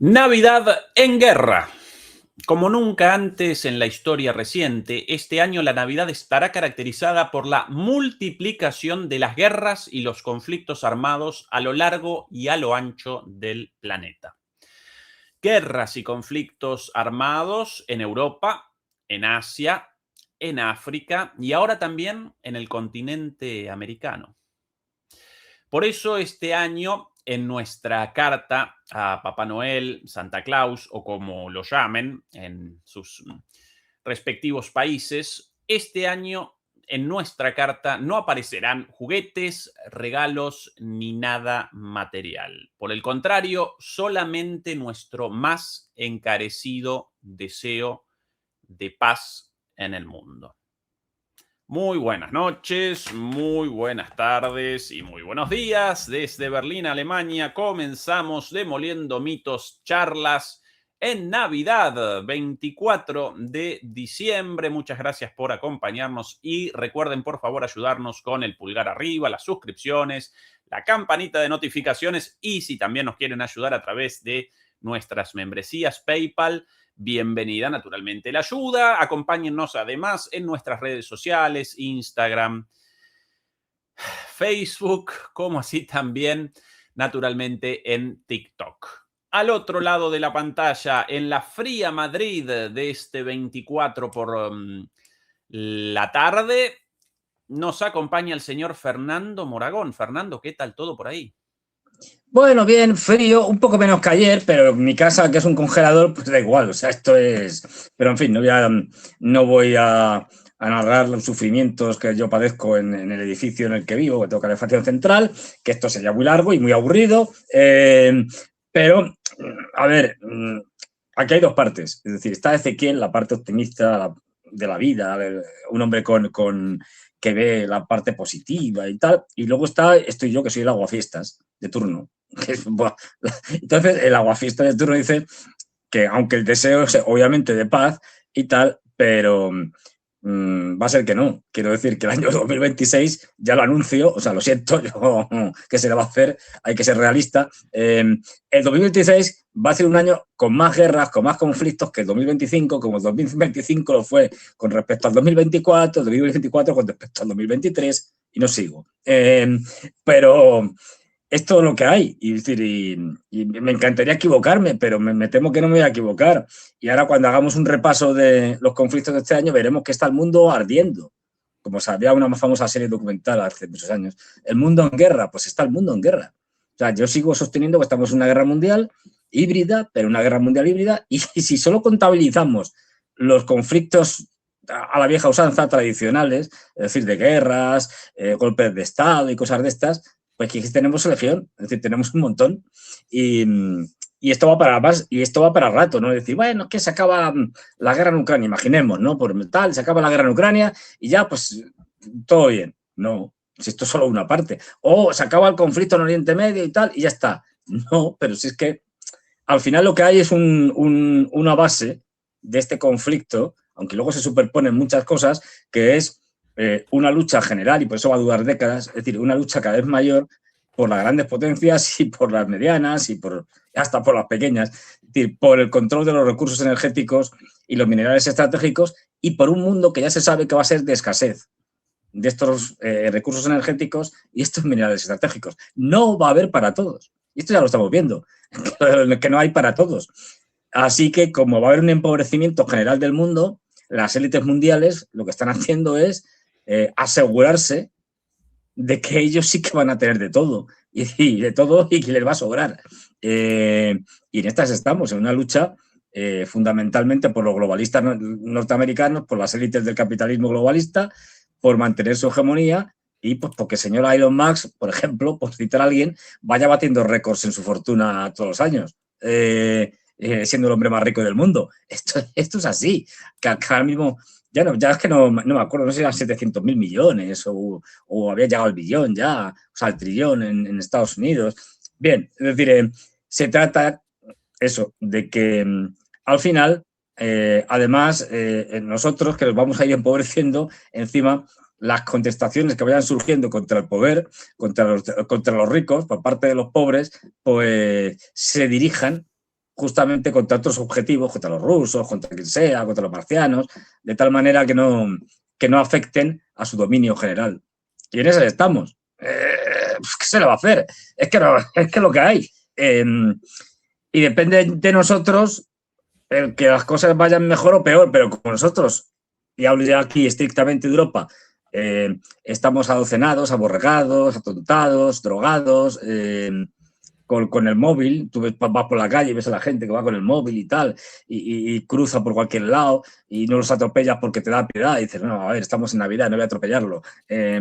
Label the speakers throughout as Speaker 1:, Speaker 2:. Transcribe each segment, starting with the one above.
Speaker 1: Navidad en guerra. Como nunca antes en la historia reciente, este año la Navidad estará caracterizada por la multiplicación de las guerras y los conflictos armados a lo largo y a lo ancho del planeta. Guerras y conflictos armados en Europa, en Asia, en África y ahora también en el continente americano. Por eso este año en nuestra carta a Papá Noel, Santa Claus o como lo llamen en sus respectivos países, este año en nuestra carta no aparecerán juguetes, regalos ni nada material. Por el contrario, solamente nuestro más encarecido deseo de paz en el mundo. Muy buenas noches, muy buenas tardes y muy buenos días. Desde Berlín, Alemania, comenzamos Demoliendo Mitos, charlas en Navidad, 24 de diciembre. Muchas gracias por acompañarnos y recuerden, por favor, ayudarnos con el pulgar arriba, las suscripciones, la campanita de notificaciones y si también nos quieren ayudar a través de nuestras membresías PayPal, bienvenida naturalmente la ayuda. Acompáñennos además en nuestras redes sociales, Instagram, Facebook, como así también naturalmente en TikTok. Al otro lado de la pantalla, en la fría Madrid de este 24 por la tarde, nos acompaña el señor Fernando Moragón. Fernando, ¿qué tal todo por ahí?
Speaker 2: Bueno, bien, frío, un poco menos que ayer, pero en mi casa, que es un congelador, pues da igual, o sea, esto es... Pero en fin, no voy a narrar los sufrimientos que yo padezco en el edificio en el que vivo, que tengo calefacción central, que esto sería muy largo y muy aburrido, pero, a ver, aquí hay dos partes, es decir, está Ezequiel, la parte optimista de la vida, un hombre que ve la parte positiva y tal, y luego estoy yo, que soy el aguafiestas de turno. Entonces, el aguafiesta de turno dice que aunque el deseo es obviamente de paz y tal, pero va a ser que no. Quiero decir que el año 2026 ya lo anuncio, o sea, lo siento, yo, que se le va a hacer, hay que ser realista. El 2026 va a ser un año con más guerras, con más conflictos que el 2025, como el 2025 lo fue con respecto al 2024, el 2024 con respecto al 2023, y no sigo. Pero es todo lo que hay. Y me encantaría equivocarme, pero me temo que no me voy a equivocar. Y ahora cuando hagamos un repaso de los conflictos de este año, veremos que está el mundo ardiendo. Como sabía una más famosa serie documental hace muchos años. El mundo en guerra, pues está el mundo en guerra. O sea, yo sigo sosteniendo que estamos en una guerra mundial híbrida, pero una guerra mundial híbrida. Y si solo contabilizamos los conflictos a la vieja usanza tradicionales, es decir, de guerras, golpes de Estado y cosas de estas, pues aquí tenemos selección, es decir, tenemos un montón y esto va para más, y esto va para rato, ¿no? Es decir, bueno, que se acaba la guerra en Ucrania, imaginemos, ¿no? Por tal, se acaba la guerra en Ucrania y ya, pues, todo bien. No, si esto es solo una parte. O se acaba el conflicto en Oriente Medio y tal, y ya está. No, pero si es que al final lo que hay es una base de este conflicto, aunque luego se superponen muchas cosas, que es una lucha general, y por eso va a durar décadas, es decir, una lucha cada vez mayor por las grandes potencias y por las medianas y hasta por las pequeñas, es decir, por el control de los recursos energéticos y los minerales estratégicos y por un mundo que ya se sabe que va a ser de escasez de estos recursos energéticos y estos minerales estratégicos. No va a haber para todos. Y esto ya lo estamos viendo, que no hay para todos. Así que como va a haber un empobrecimiento general del mundo, las élites mundiales lo que están haciendo es asegurarse de que ellos sí que van a tener de todo y de todo y que les va a sobrar. Y en estas estamos, en una lucha fundamentalmente por los globalistas norteamericanos, por las élites del capitalismo globalista, por mantener su hegemonía y pues porque el señor Elon Musk, por ejemplo, por citar a alguien, vaya batiendo récords en su fortuna todos los años. Siendo el hombre más rico del mundo. Esto es así. Que ahora mismo ya es que no me acuerdo, no sé si eran 700.000 millones o había llegado al billón ya, o sea, al trillón en Estados Unidos. Bien, es decir, se trata eso, de que al final, además, nosotros que nos vamos a ir empobreciendo, encima las contestaciones que vayan surgiendo contra el poder, contra los ricos, por parte de los pobres, pues se dirijan justamente contra otros objetivos, contra los rusos, contra quien sea, contra los marcianos, de tal manera que no afecten a su dominio general. Y en eso estamos. Pues, ¿qué se le va a hacer? Es que es lo que hay. Y depende de nosotros el que las cosas vayan mejor o peor, pero como nosotros, y hablo ya aquí estrictamente de Europa, estamos adocenados, aborregados, atontados, drogados, con el móvil. Tú vas por la calle y ves a la gente que va con el móvil y tal, y cruza por cualquier lado y no los atropellas porque te da piedad. Y dices, no, a ver, estamos en Navidad, no voy a atropellarlo.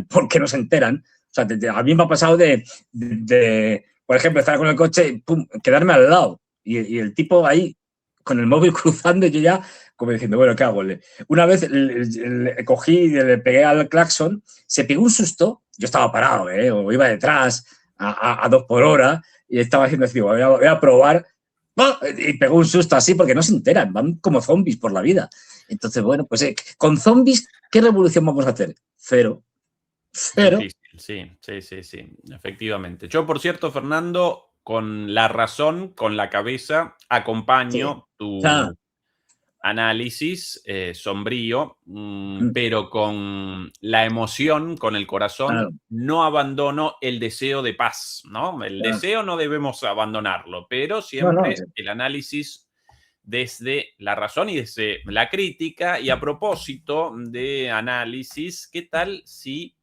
Speaker 2: Porque no se enteran. O sea, a mí me ha pasado por ejemplo, estar con el coche y pum, quedarme al lado. Y el tipo ahí con el móvil cruzando y yo ya como diciendo, bueno, ¿qué hago? Una vez le cogí y le pegué al claxon, se pegó un susto, yo estaba parado, o iba detrás a 2 por hora y estaba haciendo así, voy a probar, y pegó un susto así porque no se enteran, van como zombies por la vida. Entonces, bueno, pues con zombies, ¿qué revolución vamos a hacer? Cero.
Speaker 1: Difícil, sí, efectivamente. Yo, por cierto, Fernando, con la razón, con la cabeza, acompaño tu análisis sombrío, pero con la emoción, con el corazón, no abandono el deseo de paz, ¿no? El deseo no debemos abandonarlo, pero siempre el análisis desde la razón y desde la crítica. Y a propósito de análisis, ¿qué tal si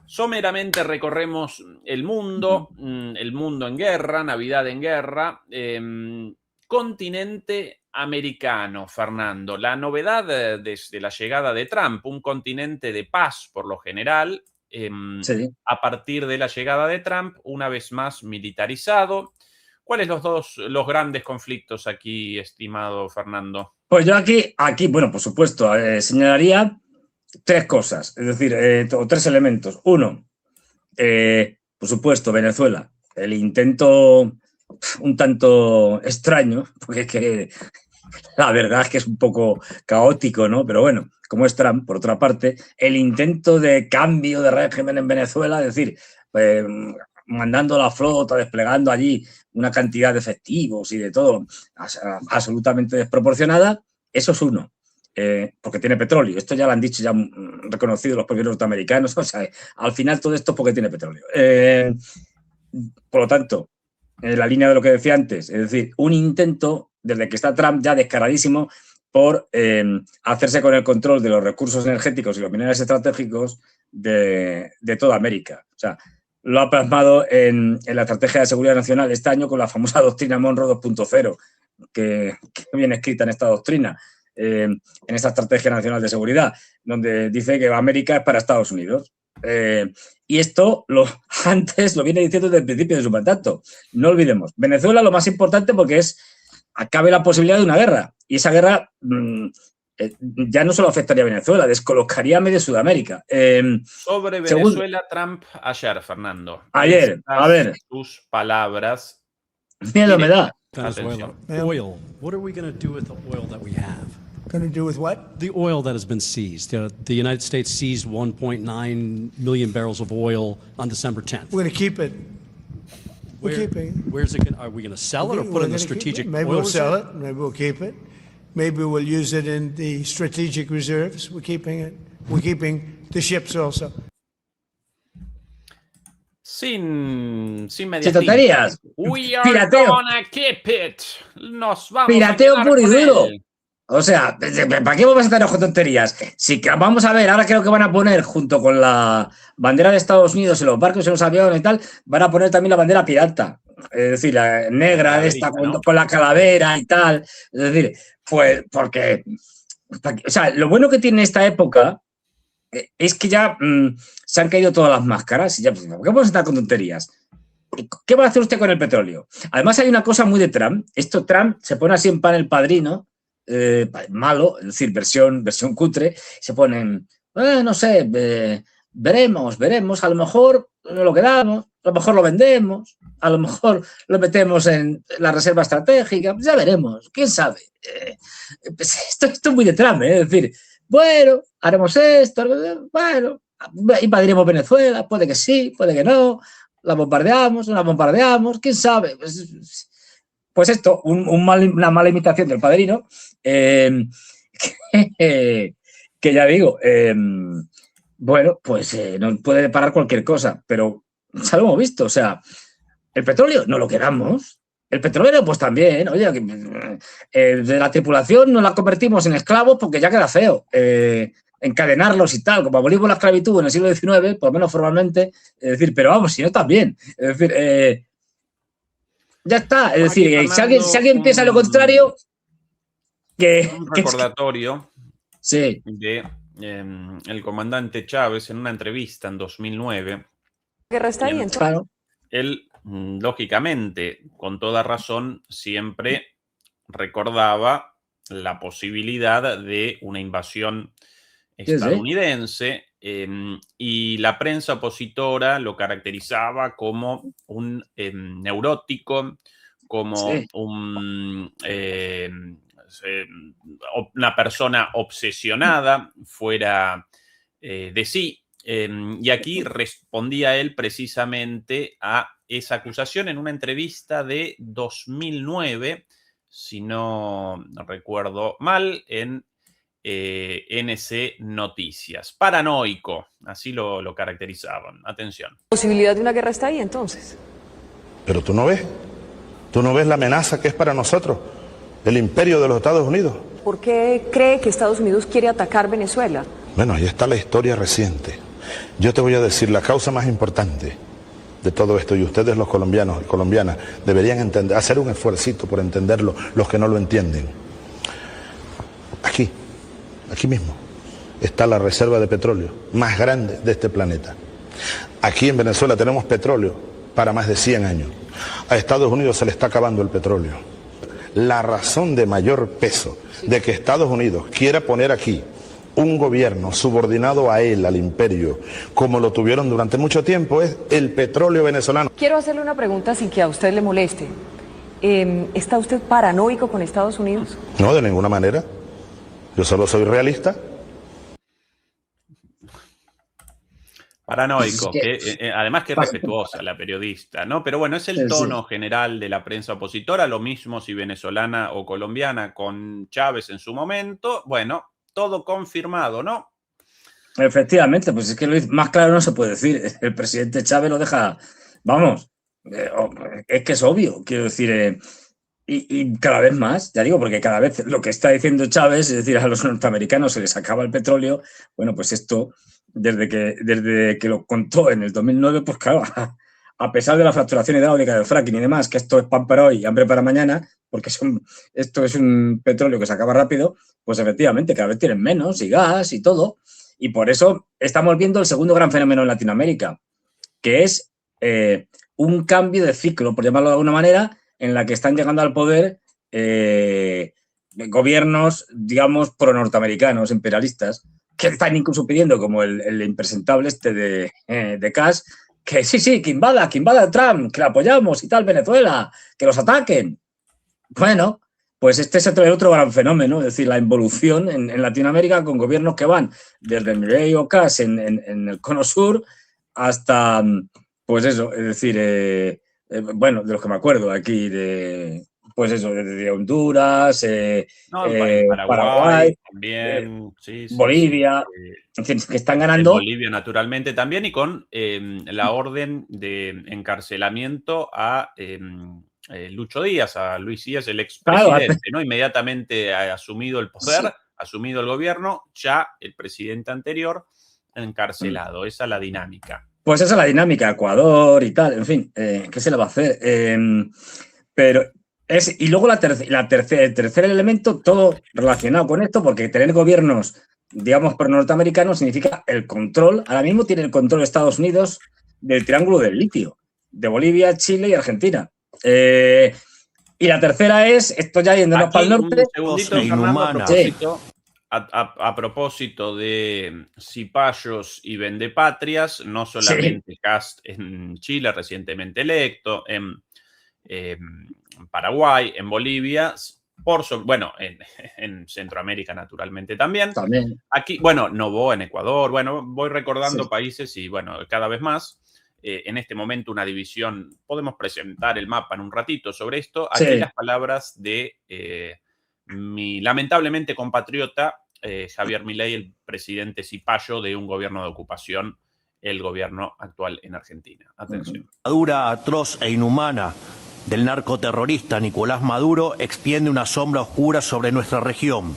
Speaker 1: someramente recorremos el mundo en guerra, Navidad en guerra, continente americano, Fernando? La novedad desde la llegada de Trump, un continente de paz por lo general, a partir de la llegada de Trump, una vez más militarizado. ¿Cuáles los grandes conflictos aquí, estimado Fernando?
Speaker 2: Pues yo aquí bueno, por supuesto, señalaría 3 cosas, es decir, o 3 elementos. Uno, por supuesto, Venezuela. El intento un tanto extraño, porque es que la verdad es que es un poco caótico, ¿no? Pero bueno, como es Trump, por otra parte, el intento de cambio de régimen en Venezuela, es decir, mandando la flota, desplegando allí una cantidad de efectivos y de todo absolutamente desproporcionada, eso es uno. Porque tiene petróleo. Esto ya lo han dicho, ya han reconocido los propios norteamericanos. O sea, al final todo esto es porque tiene petróleo. Por lo tanto, en la línea de lo que decía antes, es decir, un intento, desde que está Trump ya descaradísimo, por hacerse con el control de los recursos energéticos y los minerales estratégicos de toda América. O sea, lo ha plasmado en la Estrategia de Seguridad Nacional este año con la famosa doctrina Monroe 2.0, que viene escrita en esta doctrina, en esta Estrategia Nacional de Seguridad, donde dice que América es para Estados Unidos. Y esto antes lo viene diciendo desde el principio de su mandato. No olvidemos, Venezuela lo más importante porque acabe la posibilidad de una guerra. Y esa guerra ya no solo afectaría a Venezuela, descolocaría a medio Sudamérica.
Speaker 1: Sobre Venezuela, Trump ayer, Fernando.
Speaker 2: Ayer, a ver.
Speaker 1: Tus palabras.
Speaker 2: Miedo me da.
Speaker 3: Venezuela. Oil. What are we going to do with the oil that we have?
Speaker 4: Going to do with what?
Speaker 3: The oil that has been seized. The United States seized 1.9 million barrels of oil on December 10th.
Speaker 4: We're going to keep it. We're keeping it.
Speaker 3: Where's it? Are we going to sell it or put it in the strategic?
Speaker 4: Maybe we'll sell it. Maybe we'll keep it. Maybe we'll use it in the strategic reserves. We're keeping it. We're keeping the ships also.
Speaker 1: Sin
Speaker 2: tonterías.
Speaker 1: We are
Speaker 2: Pirateo.
Speaker 1: gonna keep it. Nos vamos
Speaker 2: Pirateo
Speaker 1: a
Speaker 2: puro y duro.
Speaker 1: él.
Speaker 2: O sea, ¿para qué vamos a estarnos con tonterías? Si vamos a ver, ahora creo que van a poner, junto con la bandera de Estados Unidos en los barcos y los aviones y tal, van a poner también la bandera pirata. Es decir, la negra, esta con la calavera y tal. Es decir, pues porque... O sea, lo bueno que tiene esta época es que ya se han caído todas las máscaras. Y ya, pues, ¿por qué vamos a estar con tonterías? ¿Qué va a hacer usted con el petróleo? Además, hay una cosa muy de Trump. Trump se pone así en pan el padrino, malo, es decir, versión cutre, se ponen, no sé, veremos, a lo mejor lo quedamos, a lo mejor lo vendemos, a lo mejor lo metemos en la reserva estratégica, ya veremos, quién sabe. Esto es muy de Trump, es decir, bueno, haremos esto, bueno, invadiremos Venezuela, puede que sí, puede que no, la bombardeamos, no la bombardeamos, quién sabe. pues esto, una mala imitación del Padrino, que ya digo, bueno, pues nos puede parar cualquier cosa, pero ya lo hemos visto, o sea, el petróleo no lo queramos, el petrolero pues también, oye, de la tripulación nos la convertimos en esclavos porque ya queda feo, encadenarlos y tal, como abolimos la esclavitud en el siglo XIX, por lo menos formalmente, es decir, pero vamos, si no también, es decir, ya está, es decir, si alguien piensa lo contrario,
Speaker 1: un recordatorio
Speaker 2: sí.
Speaker 1: de el comandante Chávez en una entrevista en 2009.
Speaker 5: Guerra está ahí, entonces.
Speaker 2: Claro.
Speaker 1: Él, lógicamente, con toda razón, siempre recordaba la posibilidad de una invasión estadounidense, y la prensa opositora lo caracterizaba como un neurótico, como una persona obsesionada, fuera de sí. Y aquí respondía él precisamente a esa acusación en una entrevista de 2009, si no recuerdo mal, en NC Noticias. Paranoico, así lo caracterizaban. Atención.
Speaker 5: ¿La posibilidad de una guerra está ahí entonces?
Speaker 6: Pero tú no ves la amenaza que es para nosotros, el imperio de los Estados Unidos.
Speaker 5: ¿Por qué cree que Estados Unidos quiere atacar Venezuela?
Speaker 6: Bueno, ahí está la historia reciente. Yo te voy a decir la causa más importante de todo esto, y ustedes los colombianos y colombianas deberían entender, hacer un esfuercito por entenderlo, los que no lo entienden. Aquí mismo está la reserva de petróleo más grande de este planeta. Aquí en Venezuela tenemos petróleo para más de 100 años. A Estados Unidos se le está acabando el petróleo. La razón de mayor peso de que Estados Unidos quiera poner aquí un gobierno subordinado a él, al imperio, como lo tuvieron durante mucho tiempo, es el petróleo venezolano.
Speaker 5: Quiero hacerle una pregunta sin que a usted le moleste. ¿Está usted paranoico con Estados Unidos?
Speaker 6: No, de ninguna manera. Yo solo soy realista.
Speaker 1: Paranoico, que además que es respetuosa la periodista, ¿no? Pero bueno, es el tono general de la prensa opositora, lo mismo si venezolana o colombiana con Chávez en su momento. Bueno, todo confirmado, ¿no?
Speaker 2: Efectivamente, pues es que más claro no se puede decir. El presidente Chávez lo deja, vamos, es que es obvio, quiero decir, y cada vez más, ya digo, porque cada vez lo que está diciendo Chávez, es decir, a los norteamericanos se les acaba el petróleo, bueno, pues esto, desde que lo contó en el 2009, pues claro, a pesar de la fracturación hidráulica del fracking y demás, que esto es pan para hoy y hambre para mañana, porque esto es un petróleo que se acaba rápido, pues efectivamente cada vez tienen menos y gas y todo. Y por eso estamos viendo el segundo gran fenómeno en Latinoamérica, que es un cambio de ciclo, por llamarlo de alguna manera, en la que están llegando al poder gobiernos, digamos, pro-norteamericanos, imperialistas, que están incluso pidiendo, como el impresentable este de Kass, que sí, que invada Trump, que la apoyamos y tal, Venezuela, que los ataquen. Bueno, pues este es el otro gran fenómeno, es decir, la involución en Latinoamérica con gobiernos que van desde Milei o Kass en el cono sur hasta, pues eso, es decir, bueno, de los que me acuerdo aquí, pues eso, de Honduras, Paraguay,
Speaker 1: también,
Speaker 2: Bolivia, en fin, que están ganando.
Speaker 1: Bolivia, naturalmente, también, y con la orden de encarcelamiento a Lucho Díaz, a Luis Díaz, el expresidente, claro, ¿no? Inmediatamente ha asumido el poder, asumido el gobierno, ya el presidente anterior encarcelado. Esa es la dinámica.
Speaker 2: Pues esa es la dinámica, Ecuador y tal, en fin, ¿qué se le va a hacer? Pero y luego el tercer elemento, todo relacionado con esto, porque tener gobiernos, digamos, pro-norteamericanos significa el control. Ahora mismo tiene el control de Estados Unidos del Triángulo del Litio, de Bolivia, Chile y Argentina. Y la tercera es, esto ya yéndonos para el norte.
Speaker 1: Un segundito, Fernando, a propósito de cipayos y vendepatrias, no solamente Kast en Chile, recientemente electo, en Paraguay, en Bolivia, bueno, en Centroamérica naturalmente también. Aquí, bueno, Noboa en Ecuador, bueno, voy recordando países y bueno, cada vez más. en este momento una división. Podemos presentar el mapa en un ratito sobre esto.
Speaker 2: Sí.
Speaker 1: Aquí las palabras de mi lamentablemente compatriota Javier Milei, el presidente cipayo de un gobierno de ocupación, el gobierno actual en Argentina. Atención.
Speaker 7: La dura, atroz e inhumana del narcoterrorista Nicolás Maduro extiende una sombra oscura sobre nuestra región.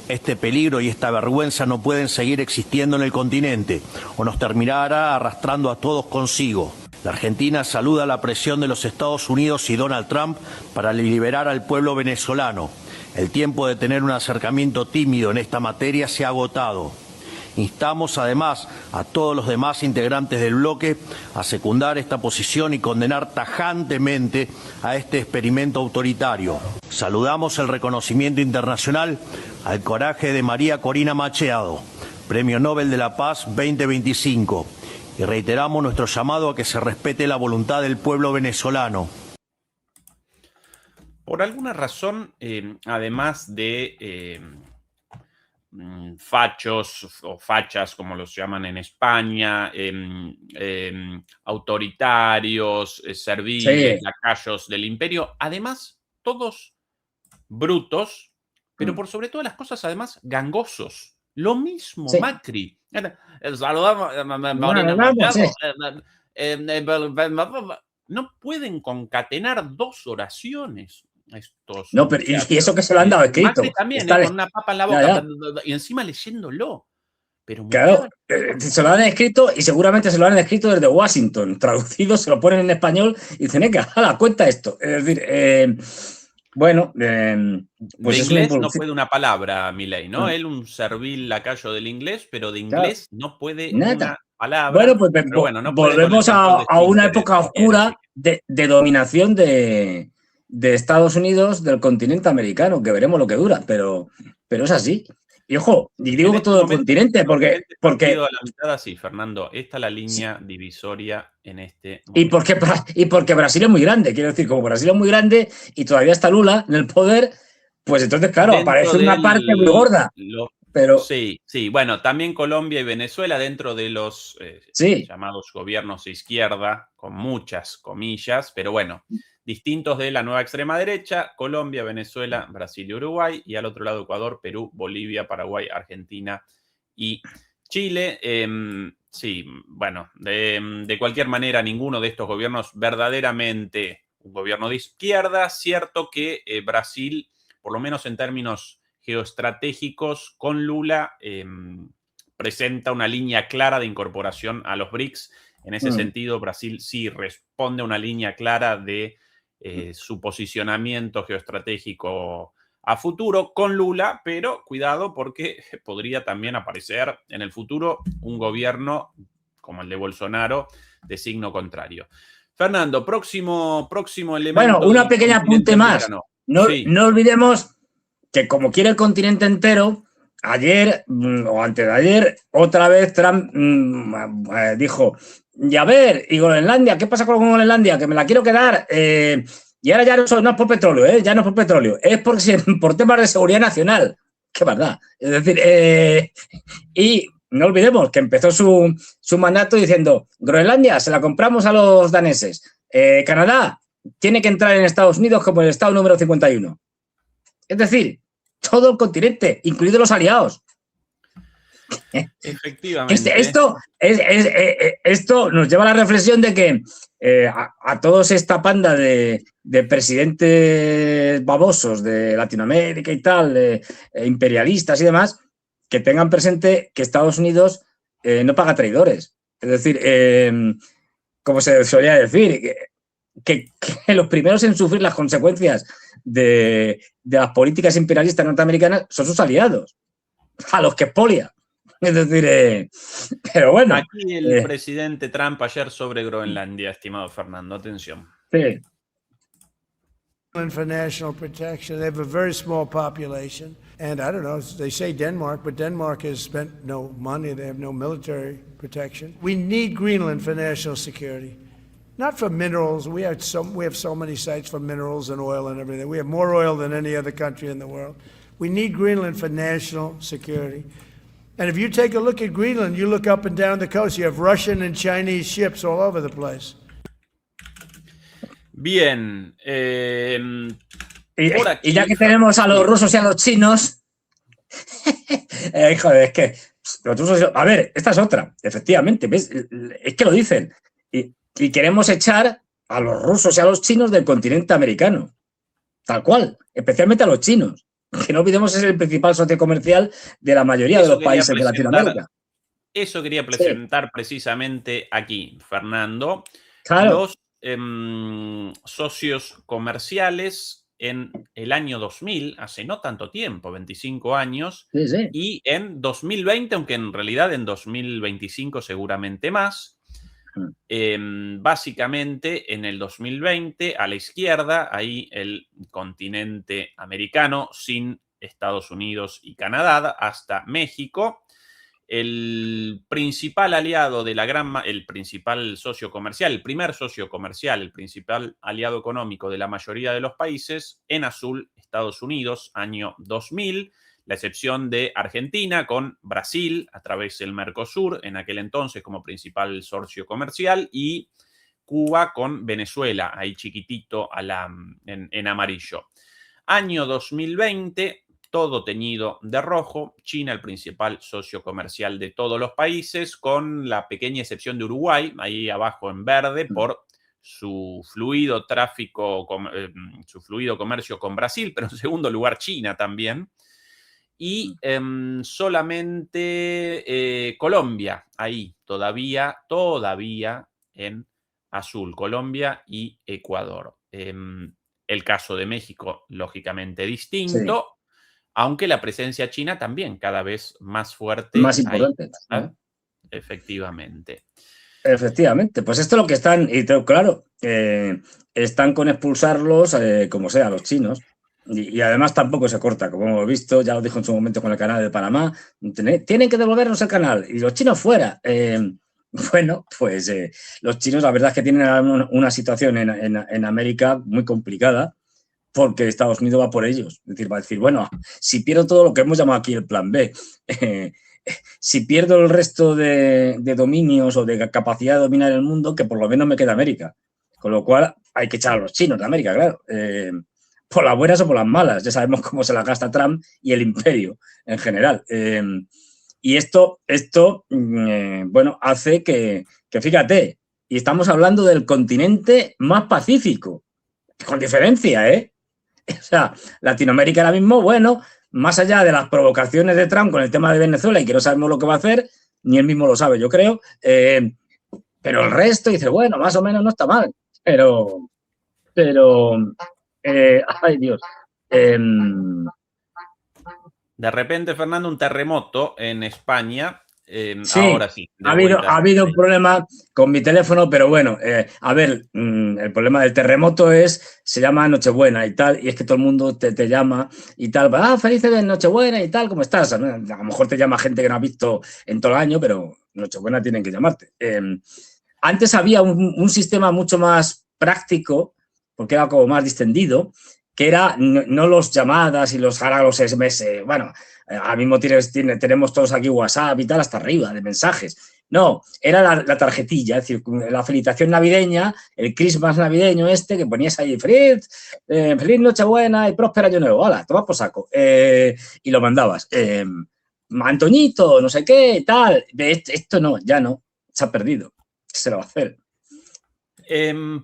Speaker 7: Este peligro y esta vergüenza no pueden seguir existiendo en el continente o nos terminará arrastrando a todos consigo. La Argentina saluda la presión de los Estados Unidos y Donald Trump para liberar al pueblo venezolano. El tiempo de tener un acercamiento tímido en esta materia se ha agotado. Instamos además a todos los demás integrantes del bloque a secundar esta posición y condenar tajantemente a este experimento autoritario. Saludamos el reconocimiento internacional al coraje de María Corina Machado, Premio Nobel de la Paz 2025, y reiteramos nuestro llamado a que se respete la voluntad del pueblo venezolano.
Speaker 1: Por alguna razón, además de fachos o fachas, como los llaman en España, autoritarios, serviles, lacayos del imperio, además, todos brutos, pero por sobre todas las cosas, además, gangosos. Lo mismo Macri. Saludamos. No pueden concatenar dos oraciones. Estos,
Speaker 2: no, pero y eso que se lo han dado escrito.
Speaker 1: Macri también, con una papa en la boca, y encima leyéndolo. Pero
Speaker 2: claro, se lo han escrito y seguramente se lo han escrito desde Washington. Traducido, se lo ponen en español y dicen, ¡hala, cuenta esto! Es decir, bueno, pues
Speaker 1: de inglés no puede una palabra, Milei, ¿no? Él un servil lacayo del inglés, pero de inglés no puede una palabra.
Speaker 2: Bueno, pues
Speaker 1: no
Speaker 2: volvemos a una época oscura de dominación de Estados Unidos del continente americano, que veremos lo que dura, pero es así. Y ojo, y digo este todo el continente, porque
Speaker 1: a la mitad así, Fernando, esta es la línea divisoria en este momento.
Speaker 2: Y porque Brasil es muy grande, quiero decir, como Brasil es muy grande y todavía está Lula en el poder, pues entonces, claro, aparece una parte muy gorda. Pero
Speaker 1: sí, bueno, también Colombia y Venezuela dentro de los llamados gobiernos de izquierda, con muchas comillas, pero bueno, distintos de la nueva extrema derecha: Colombia, Venezuela, Brasil y Uruguay, y al otro lado Ecuador, Perú, Bolivia, Paraguay, Argentina y Chile. Sí, bueno, de cualquier manera, ninguno de estos gobiernos verdaderamente un gobierno de izquierda. Cierto que Brasil, por lo menos en términos geoestratégicos, con Lula presenta una línea clara de incorporación a los BRICS. En ese sentido, Brasil sí responde a una línea clara de su posicionamiento geoestratégico a futuro con Lula, pero cuidado porque podría también aparecer en el futuro un gobierno como el de Bolsonaro de signo contrario. Fernando, próximo elemento.
Speaker 2: Bueno, una pequeña apunte más. No olvidemos que como quiere el continente entero, ayer o antes de ayer, otra vez Trump dijo, y a ver, y Groenlandia, ¿qué pasa con Groenlandia? Que me la quiero quedar. Y ahora ya no es por petróleo, ya no es por petróleo, es por temas de seguridad nacional. Qué verdad. Es decir, y no olvidemos que empezó su mandato diciendo, Groenlandia se la compramos a los daneses. Canadá tiene que entrar en Estados Unidos como el estado número 51. Es decir, todo el continente, incluidos los aliados.
Speaker 1: Efectivamente.
Speaker 2: Esto nos lleva a la reflexión de que a todos esta panda de presidentes babosos de Latinoamérica y tal, imperialistas y demás, que tengan presente que Estados Unidos no paga traidores. Es decir, como se solía decir, que los primeros en sufrir las consecuencias de las políticas imperialistas norteamericanas son sus aliados, a los que expolia. Es decir, pero bueno.
Speaker 1: Aquí el presidente Trump ayer sobre Groenlandia, estimado Fernando, atención.
Speaker 2: Sí.
Speaker 4: For national protection, they have a very small population, and I don't know. They say Denmark, but Denmark has spent no money. They have no military protection. We need Greenland for national security. Not for minerals. We have so many sites for minerals and oil and everything. We have more oil than any other country in the world. We need Greenland for national security. And if you take a look at Greenland, you look up and down the coast, you have Russian and Chinese ships all over the place.
Speaker 1: Bien. Por aquí,
Speaker 2: y ya que tenemos a los rusos y a los chinos, joder, es que los rusos, a ver, esta es otra, efectivamente, ¿ves? Es que lo dicen. Y queremos echar a los rusos y a los chinos del continente americano, tal cual, especialmente a los chinos, que no olvidemos es el principal socio comercial de la mayoría de los países de Latinoamérica.
Speaker 1: Eso quería presentar precisamente aquí, Fernando.
Speaker 2: Claro.
Speaker 1: Los socios comerciales en el año 2000, hace no tanto tiempo, 25 años,
Speaker 2: sí.
Speaker 1: Y en 2020, aunque en realidad en 2025 seguramente más, básicamente en el 2020 a la izquierda, ahí el continente americano sin Estados Unidos y Canadá hasta México. El principal aliado de el principal socio comercial, el primer socio comercial, el principal aliado económico de la mayoría de los países, en azul, Estados Unidos, año 2000, la excepción de Argentina con Brasil a través del Mercosur, en aquel entonces como principal socio comercial, y Cuba con Venezuela, ahí chiquitito en amarillo. Año 2020, todo teñido de rojo, China el principal socio comercial de todos los países, con la pequeña excepción de Uruguay, ahí abajo en verde, por su fluido su fluido comercio con Brasil, pero en segundo lugar China también. Y solamente Colombia, ahí todavía en azul, Colombia y Ecuador. El caso de México, lógicamente distinto, aunque la presencia china también cada vez más fuerte.
Speaker 2: Más importante.
Speaker 1: Ahí, ¿eh? Efectivamente.
Speaker 2: Efectivamente, pues esto es lo que están, y claro, están con expulsarlos como sea, los chinos. Y además tampoco se corta, como hemos visto, ya lo dijo en su momento con el canal de Panamá, tienen que devolvernos el canal y los chinos fuera. Bueno, pues los chinos la verdad es que tienen una situación en América muy complicada porque Estados Unidos va por ellos. Es decir, va a decir, bueno, si pierdo todo lo que hemos llamado aquí el plan B, si pierdo el resto de dominios o de capacidad de dominar el mundo, que por lo menos me queda América. Con lo cual hay que echar a los chinos de América, claro. Por las buenas o por las malas. Ya sabemos cómo se las gasta Trump y el imperio en general. Y esto bueno, hace que fíjate, y estamos hablando del continente más pacífico, con diferencia, ¿eh? O sea, Latinoamérica ahora mismo, bueno, más allá de las provocaciones de Trump con el tema de Venezuela y que no sabemos lo que va a hacer, ni él mismo lo sabe, yo creo, pero el resto dice, bueno, más o menos no está mal, pero ay Dios.
Speaker 1: De repente, Fernando, un terremoto en España.
Speaker 2: Sí,
Speaker 1: ahora sí.
Speaker 2: Ha habido un problema con mi teléfono, pero bueno, a ver, el problema del terremoto se llama Nochebuena y tal, y es que todo el mundo te llama y tal, felices de Nochebuena y tal, ¿cómo estás? A lo mejor te llama gente que no ha visto en todo el año, pero Nochebuena tienen que llamarte. Antes había un sistema mucho más práctico, porque era como más distendido, que era no los llamadas y los SMS. Bueno, ahora mismo tenemos todos aquí WhatsApp y tal, hasta arriba de mensajes. No, era la tarjetilla, es decir, la felicitación navideña, el Christmas navideño que ponías ahí, feliz Nochebuena y próspero año nuevo, ¡hala, toma por saco! Y lo mandabas. Antoñito, no sé qué, y tal. Esto no, ya no, se ha perdido. ¿Qué se lo va a hacer?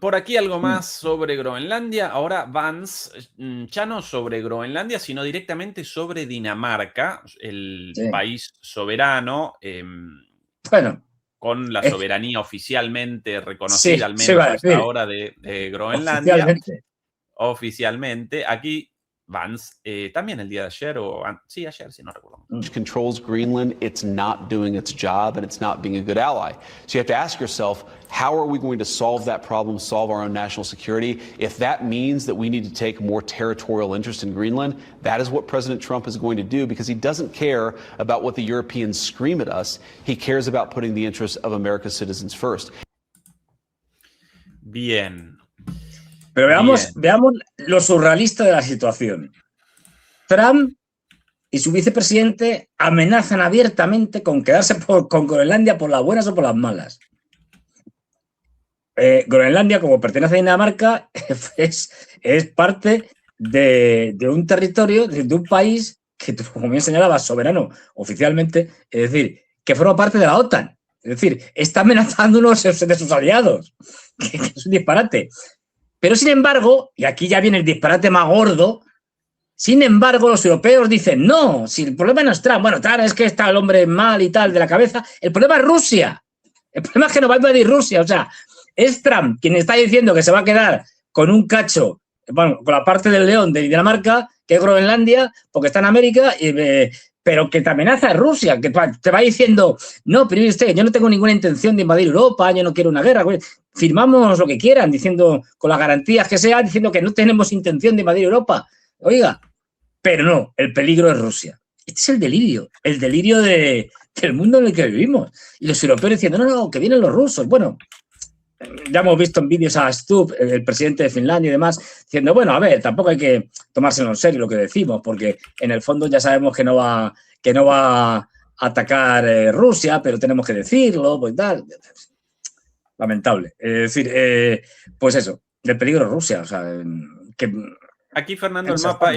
Speaker 1: Por aquí algo más sobre Groenlandia. Ahora Vance, ya no sobre Groenlandia, sino directamente sobre Dinamarca, el país soberano,
Speaker 2: bueno,
Speaker 1: con la soberanía oficialmente reconocida, al menos hasta ahora, de Groenlandia. Oficialmente. Aquí Vance, también el día de ayer, sí, ayer, si no recuerdo.
Speaker 8: Controls Greenland, it's not doing its job and it's not being a good ally. So you have to ask yourself, how are we going to solve that problem, solve our own national security? If that means that we need to take more territorial interest in Greenland, that is what President Trump is going to do, because he doesn't care about what the Europeans scream at us. He cares about putting the interests of America's citizens first.
Speaker 1: Bien.
Speaker 2: Pero veamos lo surrealista de la situación. Trump y su vicepresidente amenazan abiertamente con quedarse con Groenlandia por las buenas o por las malas. Groenlandia, como pertenece a Dinamarca, es parte de un territorio, de un país que, como bien señalaba, soberano oficialmente, es decir, que forma parte de la OTAN. Es decir, está amenazando uno de sus aliados, que es un disparate. Pero, sin embargo, y aquí ya viene el disparate más gordo, sin embargo, los europeos dicen, no, si el problema no es Trump, bueno, Trump es que está el hombre mal y tal de la cabeza, el problema es Rusia. El problema es que nos va a invadir Rusia, o sea, es Trump quien está diciendo que se va a quedar con un cacho, bueno, con la parte del león de Dinamarca, que es Groenlandia, porque está en América, pero que te amenaza es Rusia, que te va diciendo, no, pero usted, yo no tengo ninguna intención de invadir Europa, yo no quiero una guerra, firmamos lo que quieran, diciendo, con las garantías que sean, diciendo que no tenemos intención de invadir Europa. Oiga, pero no, el peligro es Rusia. Este es el delirio del mundo en el que vivimos. Y los europeos diciendo, no, que vienen los rusos. Bueno, ya hemos visto en vídeos a Stubb, el presidente de Finlandia y demás, diciendo, bueno, a ver, tampoco hay que tomárselo en serio lo que decimos, porque en el fondo ya sabemos que no va a atacar Rusia, pero tenemos que decirlo, pues tal. Lamentable. Es decir, pues eso, el peligro es Rusia. O sea, que...
Speaker 1: Aquí, Fernando, el mapa,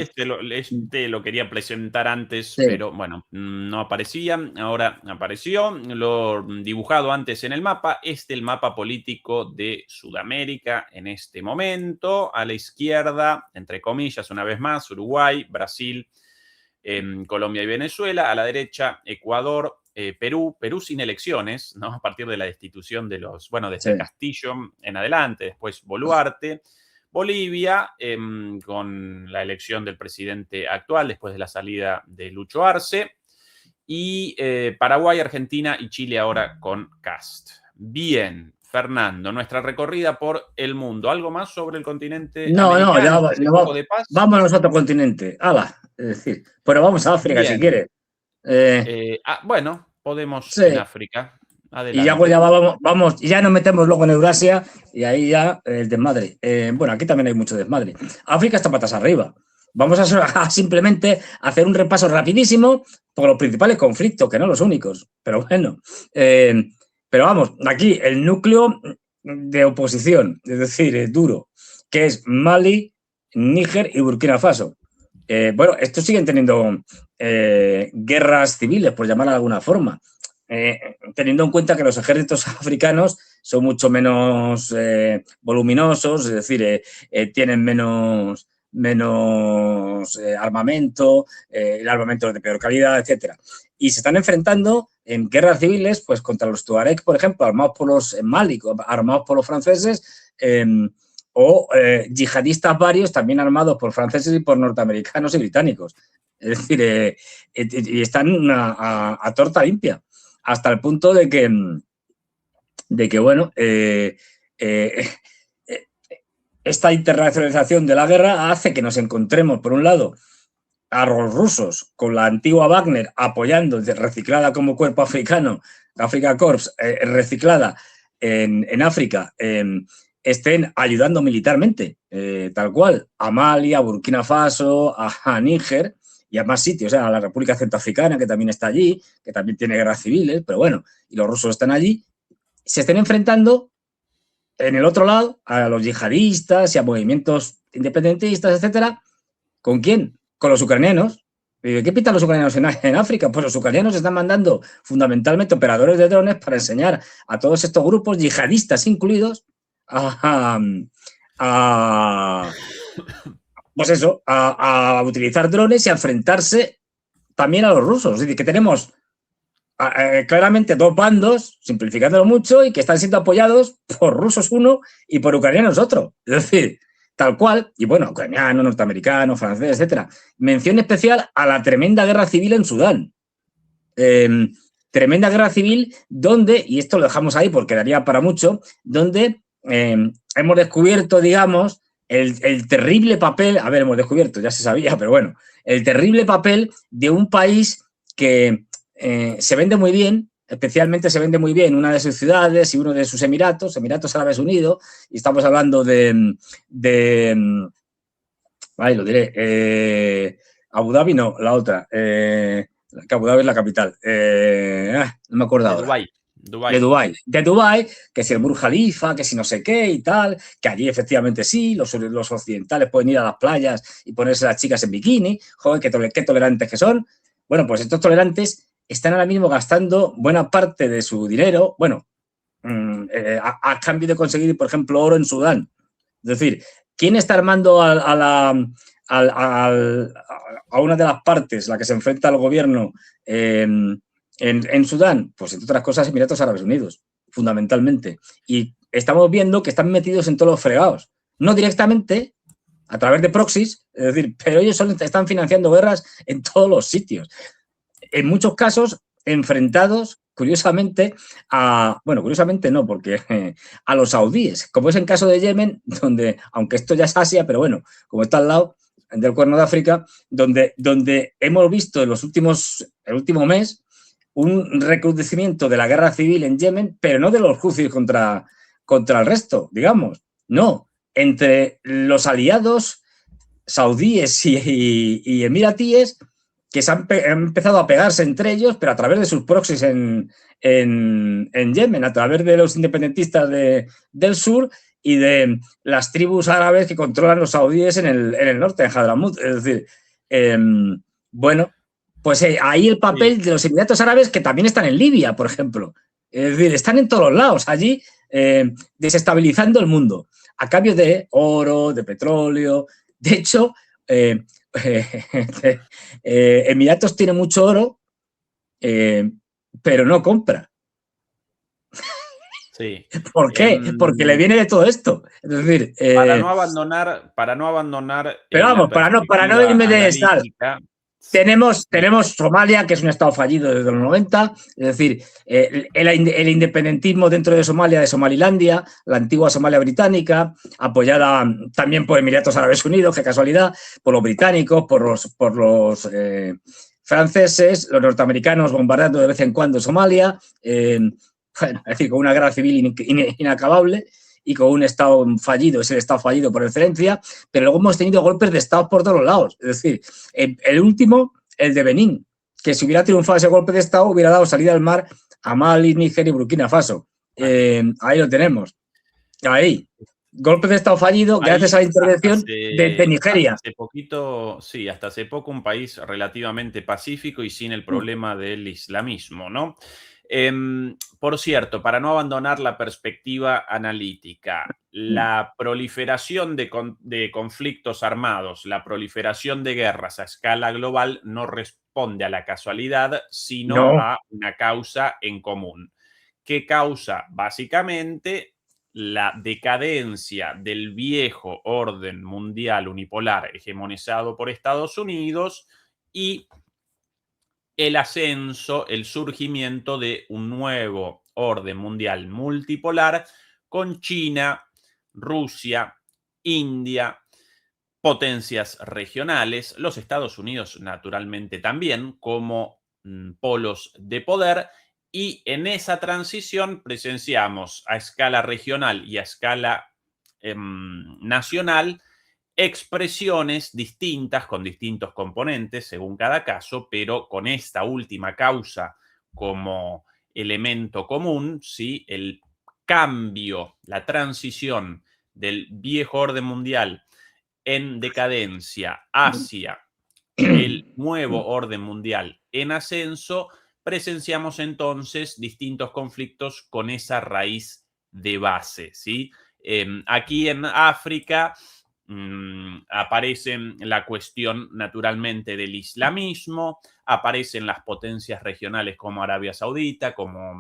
Speaker 1: lo quería presentar antes, sí, pero bueno, no aparecía. Ahora apareció, lo dibujado antes en el mapa. El mapa político de Sudamérica en este momento. A la izquierda, entre comillas, una vez más, Uruguay, Brasil, Colombia y Venezuela. A la derecha, Ecuador, Perú sin elecciones, ¿no? A partir de la destitución de desde Castillo en adelante, después Boluarte. Bolivia, con la elección del presidente actual después de la salida de Lucho Arce, y Paraguay, Argentina y Chile ahora con Kast. Bien, Fernando, nuestra recorrida por el mundo. ¿Algo más sobre el continente americano?
Speaker 2: Vámonos a otro continente. ¡Hala! Es decir, pero vamos a África. Bien, si quieres.
Speaker 1: Bueno, podemos en África. Adelante.
Speaker 2: Y ya vamos, ya nos metemos luego en Eurasia y ahí ya el desmadre. Bueno, aquí también hay mucho desmadre. África está patas arriba. Vamos a simplemente hacer un repaso rapidísimo por los principales conflictos, que no los únicos, pero bueno. Pero vamos, aquí el núcleo de oposición, es decir, duro, que es Mali, Níger y Burkina Faso. Bueno, estos siguen teniendo guerras civiles, por llamarla de alguna forma. Teniendo en cuenta que los ejércitos africanos son mucho menos voluminosos, es decir, tienen menos armamento, el armamento es de peor calidad, etcétera. Y se están enfrentando en guerras civiles, pues contra los tuareg, por ejemplo, armados por los Mali, armados por los franceses, o yihadistas varios también armados por franceses y por norteamericanos y británicos. Es decir, y están a torta limpia. Hasta el punto de que bueno, esta internacionalización de la guerra hace que nos encontremos, por un lado, a los rusos con la antigua Wagner apoyando, reciclada como cuerpo africano, Africa Corps, reciclada en África, estén ayudando militarmente, tal cual, a Mali, a Burkina Faso, a Níger, y a más sitios, a la República Centroafricana, que también está allí, que también tiene guerras civiles, pero bueno, y los rusos están allí, se estén enfrentando en el otro lado a los yihadistas y a movimientos independentistas, etcétera. ¿Con quién? Con los ucranianos. ¿Qué pintan los ucranianos en África? Pues los ucranianos están mandando fundamentalmente operadores de drones para enseñar a todos estos grupos, yihadistas incluidos, pues eso, a utilizar drones y a enfrentarse también a los rusos. Es decir, que tenemos claramente dos bandos, simplificándolo mucho, y que están siendo apoyados por rusos uno y por ucranianos otro. Es decir, tal cual, y bueno, ucraniano, norteamericano, francés, etcétera. Mención especial a la tremenda guerra civil en Sudán. Tremenda guerra civil donde, y esto lo dejamos ahí porque daría para mucho, donde hemos descubierto, digamos, el terrible papel, hemos descubierto, ya se sabía, pero bueno, el terrible papel de un país que se vende muy bien, especialmente se vende muy bien una de sus ciudades y uno de sus Emiratos Árabes Unidos, y estamos hablando lo diré, Abu Dhabi no, la otra. Que Abu Dhabi es la capital. No me acuerdo ahora. De Dubái, que si el Burj Khalifa, que si no sé qué y tal, que allí efectivamente sí, los occidentales pueden ir a las playas y ponerse las chicas en bikini, joder, qué tolerantes que son. Bueno, pues estos tolerantes están ahora mismo gastando buena parte de su dinero, bueno, a cambio de conseguir, por ejemplo, oro en Sudán. Es decir, ¿quién está armando a una de las partes, la que se enfrenta al gobierno en Sudán? Pues, entre otras cosas, Emiratos Árabes Unidos, fundamentalmente. Y estamos viendo que están metidos en todos los fregados. No directamente, a través de proxies, es decir, pero ellos están financiando guerras en todos los sitios. En muchos casos, enfrentados, curiosamente, curiosamente no, porque a los saudíes, como es en caso de Yemen, donde, aunque esto ya es Asia, pero bueno, como está al lado del Cuerno de África, donde hemos visto el último mes, un recrudecimiento de la guerra civil en Yemen, pero no de los Houthis contra el resto, digamos. No, entre los aliados saudíes y emiratíes, que se han empezado a pegarse entre ellos, pero a través de sus proxies en Yemen, a través de los independentistas del sur y de las tribus árabes que controlan los saudíes en el norte, en Hadramut. Es decir, bueno, pues ahí el papel de los Emiratos Árabes, que también están en Libia, por ejemplo. Es decir, están en todos los lados, allí desestabilizando el mundo, a cambio de oro, de petróleo. De hecho, Emiratos tiene mucho oro, pero no compra.
Speaker 1: Sí.
Speaker 2: ¿Por qué? Porque le viene de todo esto. Es decir,
Speaker 1: para no abandonar.
Speaker 2: Pero vamos, para no irme de estar. Tenemos Somalia, que es un estado fallido desde los 90, es decir, el independentismo dentro de Somalia, de Somalilandia, la antigua Somalia británica, apoyada también por Emiratos Árabes Unidos, qué casualidad, por los británicos, por los franceses, los norteamericanos bombardeando de vez en cuando Somalia, bueno, es decir, con una guerra civil inacabable y con un Estado fallido, es el Estado fallido por excelencia, pero luego hemos tenido golpes de Estado por todos los lados. Es decir, el último, el de Benín, que si hubiera triunfado ese golpe de Estado, hubiera dado salida al mar a Mali, Níger y Burkina Faso. Ahí lo tenemos. Ahí. Golpe de Estado fallido gracias a la intervención de Nigeria.
Speaker 1: Hasta hace poco un país relativamente pacífico y sin el problema del islamismo, ¿no? Por cierto, para no abandonar la perspectiva analítica, la proliferación de conflictos armados, la proliferación de guerras a escala global no responde a la casualidad, sino a una causa en común. ¿Qué causa? Básicamente la decadencia del viejo orden mundial unipolar hegemonizado por Estados Unidos y el ascenso, el surgimiento de un nuevo orden mundial multipolar con China, Rusia, India, potencias regionales, los Estados Unidos naturalmente también como polos de poder, y en esa transición presenciamos a escala regional y a escala nacional expresiones distintas con distintos componentes según cada caso, pero con esta última causa como elemento común, ¿sí? El cambio, la transición del viejo orden mundial en decadencia hacia el nuevo orden mundial en ascenso, presenciamos entonces distintos conflictos con esa raíz de base, ¿sí? Aquí en África aparece la cuestión naturalmente del islamismo, aparecen las potencias regionales como Arabia Saudita, como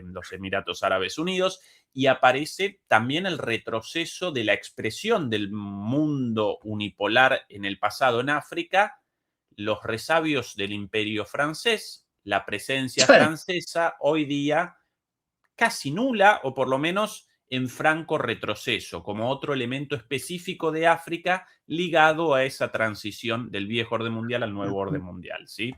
Speaker 1: los Emiratos Árabes Unidos, y aparece también el retroceso de la expresión del mundo unipolar en el pasado en África, los resabios del Imperio francés, la presencia francesa hoy día casi nula, o por lo menos en franco retroceso, como otro elemento específico de África ligado a esa transición del viejo orden mundial al nuevo orden mundial, ¿sí?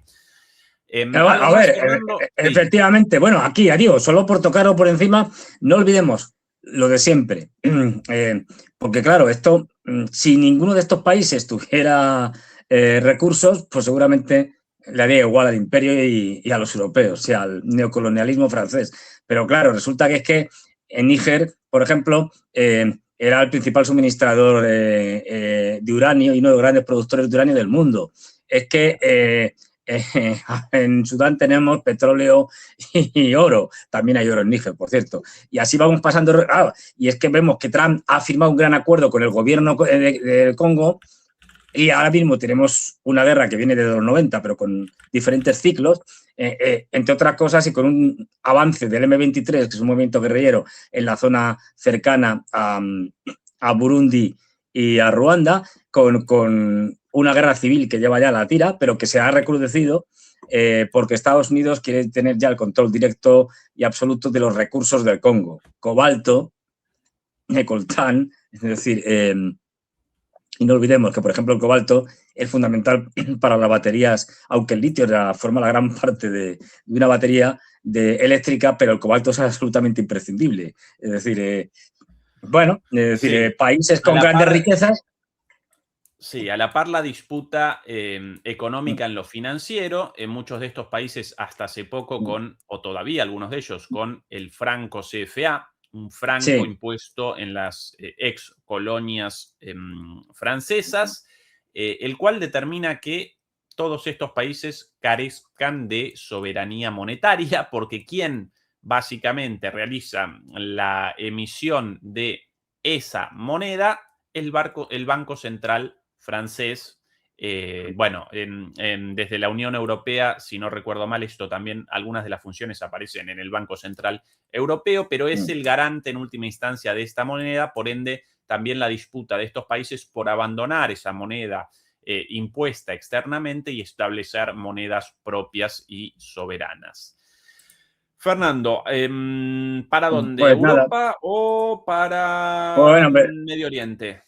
Speaker 2: A ver, efectivamente, bueno, aquí, digo, solo por tocar o por encima, no olvidemos lo de siempre, porque claro, esto, si ninguno de estos países tuviera recursos, pues seguramente le haría igual al imperio y a los europeos, o sea, al neocolonialismo francés. Pero claro, resulta que es que en Níger, por ejemplo, era el principal suministrador de uranio y uno de los grandes productores de uranio del mundo. Es que en Sudán tenemos petróleo y oro. También hay oro en Níger, por cierto. Y así vamos pasando. Y es que vemos que Trump ha firmado un gran acuerdo con el gobierno del Congo. Y ahora mismo tenemos una guerra que viene de los 90, pero con diferentes ciclos, entre otras cosas, y con un avance del M23, que es un movimiento guerrillero en la zona cercana a Burundi y a Ruanda, con una guerra civil que lleva ya la tira, pero que se ha recrudecido porque Estados Unidos quiere tener ya el control directo y absoluto de los recursos del Congo. Cobalto, coltán, es decir... Y no olvidemos que, por ejemplo, el cobalto es fundamental para las baterías, aunque el litio forma la gran parte de una batería eléctrica, pero el cobalto es absolutamente imprescindible. Es decir, países con grandes riquezas.
Speaker 1: Sí, a la par la disputa económica en lo financiero, en muchos de estos países hasta hace poco o todavía algunos de ellos, con el franco CFA, un franco impuesto en las ex colonias francesas, el cual determina que todos estos países carezcan de soberanía monetaria, porque quien básicamente realiza la emisión de esa moneda, el Banco Central francés. Desde la Unión Europea, si no recuerdo mal, esto también, algunas de las funciones aparecen en el Banco Central Europeo, pero es el garante en última instancia de esta moneda, por ende, también la disputa de estos países por abandonar esa moneda impuesta externamente y establecer monedas propias y soberanas. Fernando, ¿para dónde?
Speaker 2: Pues
Speaker 1: ¿Europa
Speaker 2: nada.
Speaker 1: o para Medio Oriente?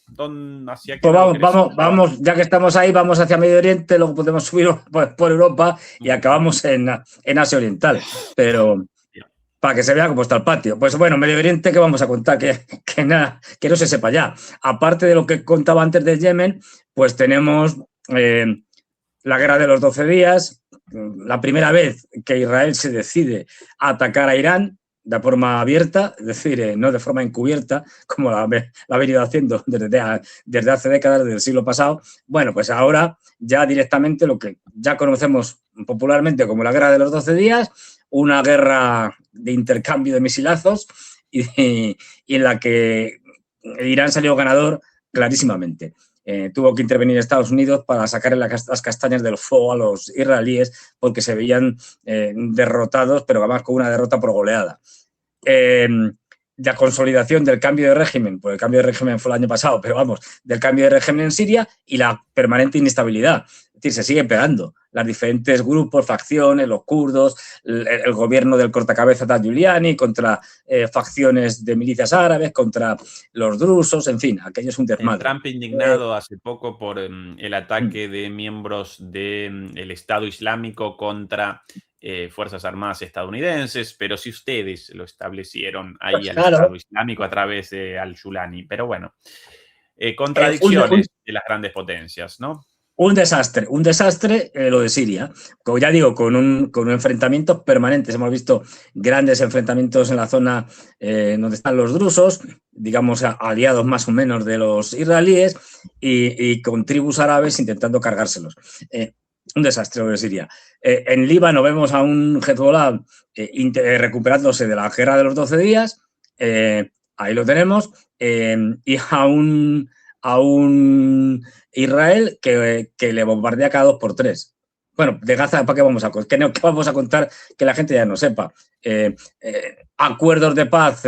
Speaker 1: ¿Hacia qué
Speaker 2: pues
Speaker 1: lado
Speaker 2: vamos, ya que estamos ahí, vamos hacia Medio Oriente, luego podemos subir por Europa y acabamos en Asia Oriental. Pero para que se vea cómo está el patio. Pues bueno, Medio Oriente, ¿qué vamos a contar? Que nada, que no se sepa ya. Aparte de lo que contaba antes del Yemen, pues tenemos la guerra de los 12 días, la primera vez que Israel se decide a atacar a Irán de forma abierta, es decir, no de forma encubierta, como la ha venido haciendo desde hace décadas, desde el siglo pasado. Bueno, pues ahora ya directamente lo que ya conocemos popularmente como la guerra de los 12 días, una guerra de intercambio de misilazos y en la que Irán salió ganador clarísimamente. Tuvo que intervenir Estados Unidos para sacarle las castañas del fuego a los israelíes porque se veían derrotados, pero además con una derrota por goleada. La consolidación del cambio de régimen, pues el cambio de régimen fue el año pasado, pero vamos, del cambio de régimen en Siria y la permanente inestabilidad. Es decir, se siguen pegando los diferentes grupos, facciones, los kurdos, el gobierno del cortacabezas de Giuliani contra facciones de milicias árabes, contra los drusos, en fin, aquello es un desmadre.
Speaker 1: Trump indignado hace poco por el ataque de miembros del Estado Islámico contra Fuerzas Armadas estadounidenses, pero si ustedes lo establecieron ahí pues al Estado Islámico a través de al-Shulani. Pero bueno, contradicciones de las grandes potencias, ¿no?
Speaker 2: Un desastre lo de Siria. Como ya digo, con enfrentamientos permanentes. Hemos visto grandes enfrentamientos en la zona donde están los drusos, digamos aliados más o menos de los israelíes, y con tribus árabes intentando cargárselos. Un desastre lo de Siria. En Líbano vemos a un Hezbollah recuperándose de la guerra de los 12 días. Ahí lo tenemos. Y a un Israel que le bombardea cada 2 por 3. Bueno, de Gaza, ¿para qué vamos a contar? ¿Qué vamos a contar que la gente ya no sepa? Acuerdos de paz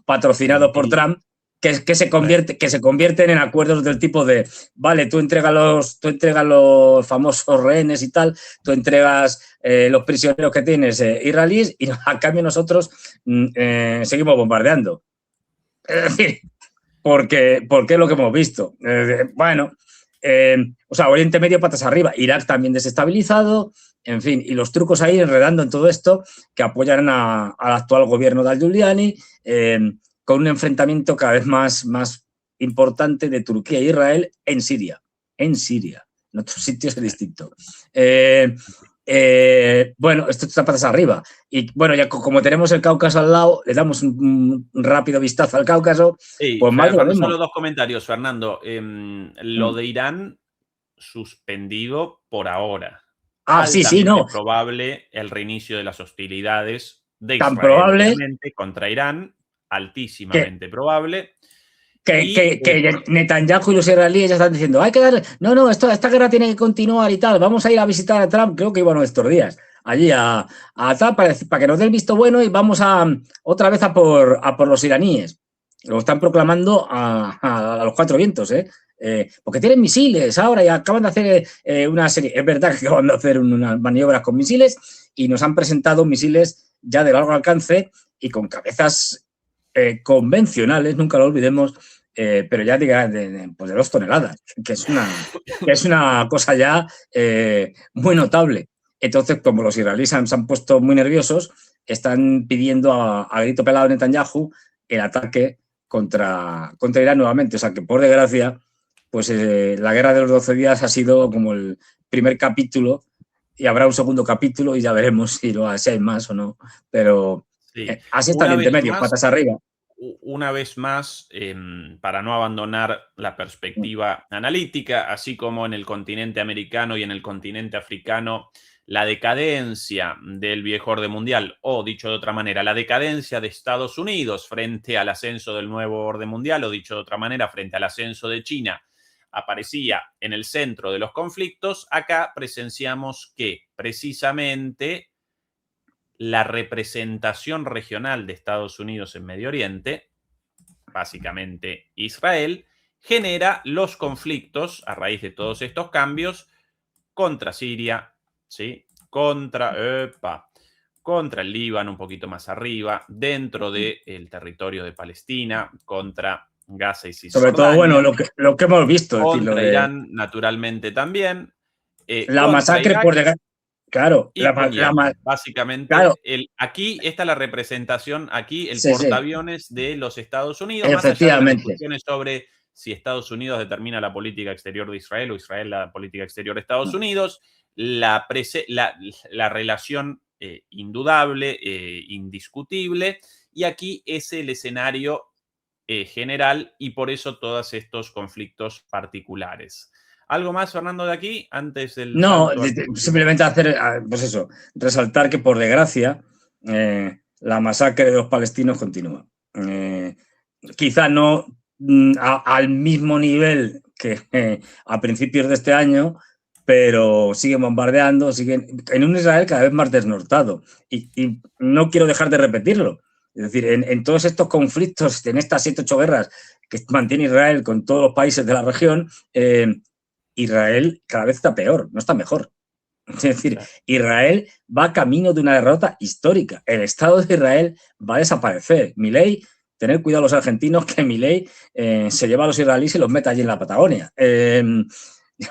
Speaker 2: patrocinados por Trump que se convierten en acuerdos del tipo de, vale, tú entregas los famosos rehenes y tal, tú entregas los prisioneros que tienes israelíes y a cambio nosotros seguimos bombardeando. Es decir, porque es lo que hemos visto. Oriente Medio patas arriba, Irak también desestabilizado, en fin, y los trucos ahí enredando en todo esto que apoyan al actual gobierno de al-Giuliani, con un enfrentamiento cada vez más importante de Turquía e Israel en Siria. en Siria. En otros sitios es distinto. Bueno, esto está patas arriba. Y bueno, ya como tenemos el Cáucaso al lado, le damos un rápido vistazo al Cáucaso.
Speaker 1: Sí,
Speaker 2: Pues más de lo mismo.
Speaker 1: solo 2 comentarios, Fernando. Lo de Irán suspendido por ahora.
Speaker 2: Sí, no.
Speaker 1: Probable el reinicio de las hostilidades de
Speaker 2: Tan
Speaker 1: Israel,
Speaker 2: probable
Speaker 1: obviamente, contra Irán, altísimamente probable.
Speaker 2: Que Netanyahu y los israelíes ya están diciendo, hay que darle, no, esta guerra tiene que continuar y tal, vamos a ir a visitar a Trump, creo que iban estos días, allí a Trump para que nos dé el visto bueno y vamos otra vez a por los iraníes. Lo están proclamando a los 4 vientos, porque tienen misiles ahora y acaban de hacer una serie, es verdad que acaban de hacer unas maniobras con misiles y nos han presentado misiles ya de largo alcance y con cabezas convencionales, nunca lo olvidemos, pero ya diga de 2 toneladas, que es una cosa ya muy notable. Entonces, como los israelíes se han puesto muy nerviosos, están pidiendo a grito pelado a Netanyahu el ataque contra Irán nuevamente. O sea que, por desgracia, pues la guerra de los 12 días ha sido como el primer capítulo y habrá un segundo capítulo y ya veremos si hay más o no. Pero sí, así está el Oriente Medio, patas arriba.
Speaker 1: Una vez más, para no abandonar la perspectiva analítica, así como en el continente americano y en el continente africano, la decadencia del viejo orden mundial, o dicho de otra manera, la decadencia de Estados Unidos frente al ascenso del nuevo orden mundial, o dicho de otra manera, frente al ascenso de China, aparecía en el centro de los conflictos. Acá presenciamos que precisamente la representación regional de Estados Unidos en Medio Oriente, básicamente Israel, genera los conflictos a raíz de todos estos cambios contra Siria, ¿sí? Contra el Líbano un poquito más arriba, dentro del territorio de Palestina, contra Gaza y Cisjordania.
Speaker 2: Sobre todo, bueno, lo que hemos visto.
Speaker 1: Contra Irán, naturalmente, también.
Speaker 2: La masacre
Speaker 1: Irak,
Speaker 2: por llegar. Claro,
Speaker 1: básicamente,
Speaker 2: claro.
Speaker 1: Aquí está la representación, aquí el
Speaker 2: Sí,
Speaker 1: portaaviones de los Estados Unidos,
Speaker 2: efectivamente,
Speaker 1: más allá de las discusiones sobre si Estados Unidos determina la política exterior de Israel o Israel la política exterior de Estados Unidos, la relación indudable, indiscutible, y aquí es el escenario general y por eso todos estos conflictos particulares. ¿Algo más, Fernando, de aquí? Antes del
Speaker 2: No, simplemente hacer, pues eso, resaltar que por desgracia la masacre de los palestinos continúa. Quizá no al mismo nivel que a principios de este año, pero siguen bombardeando, siguen en un Israel cada vez más desnortado. Y no quiero dejar de repetirlo. Es decir, en todos estos conflictos, en estas 7 u 8 guerras que mantiene Israel con todos los países de la región, Israel cada vez está peor, no está mejor. Es decir, Israel va camino de una derrota histórica. El Estado de Israel va a desaparecer. Milei, tener cuidado los argentinos, que Milei se lleva a los israelíes y los mete allí en la Patagonia.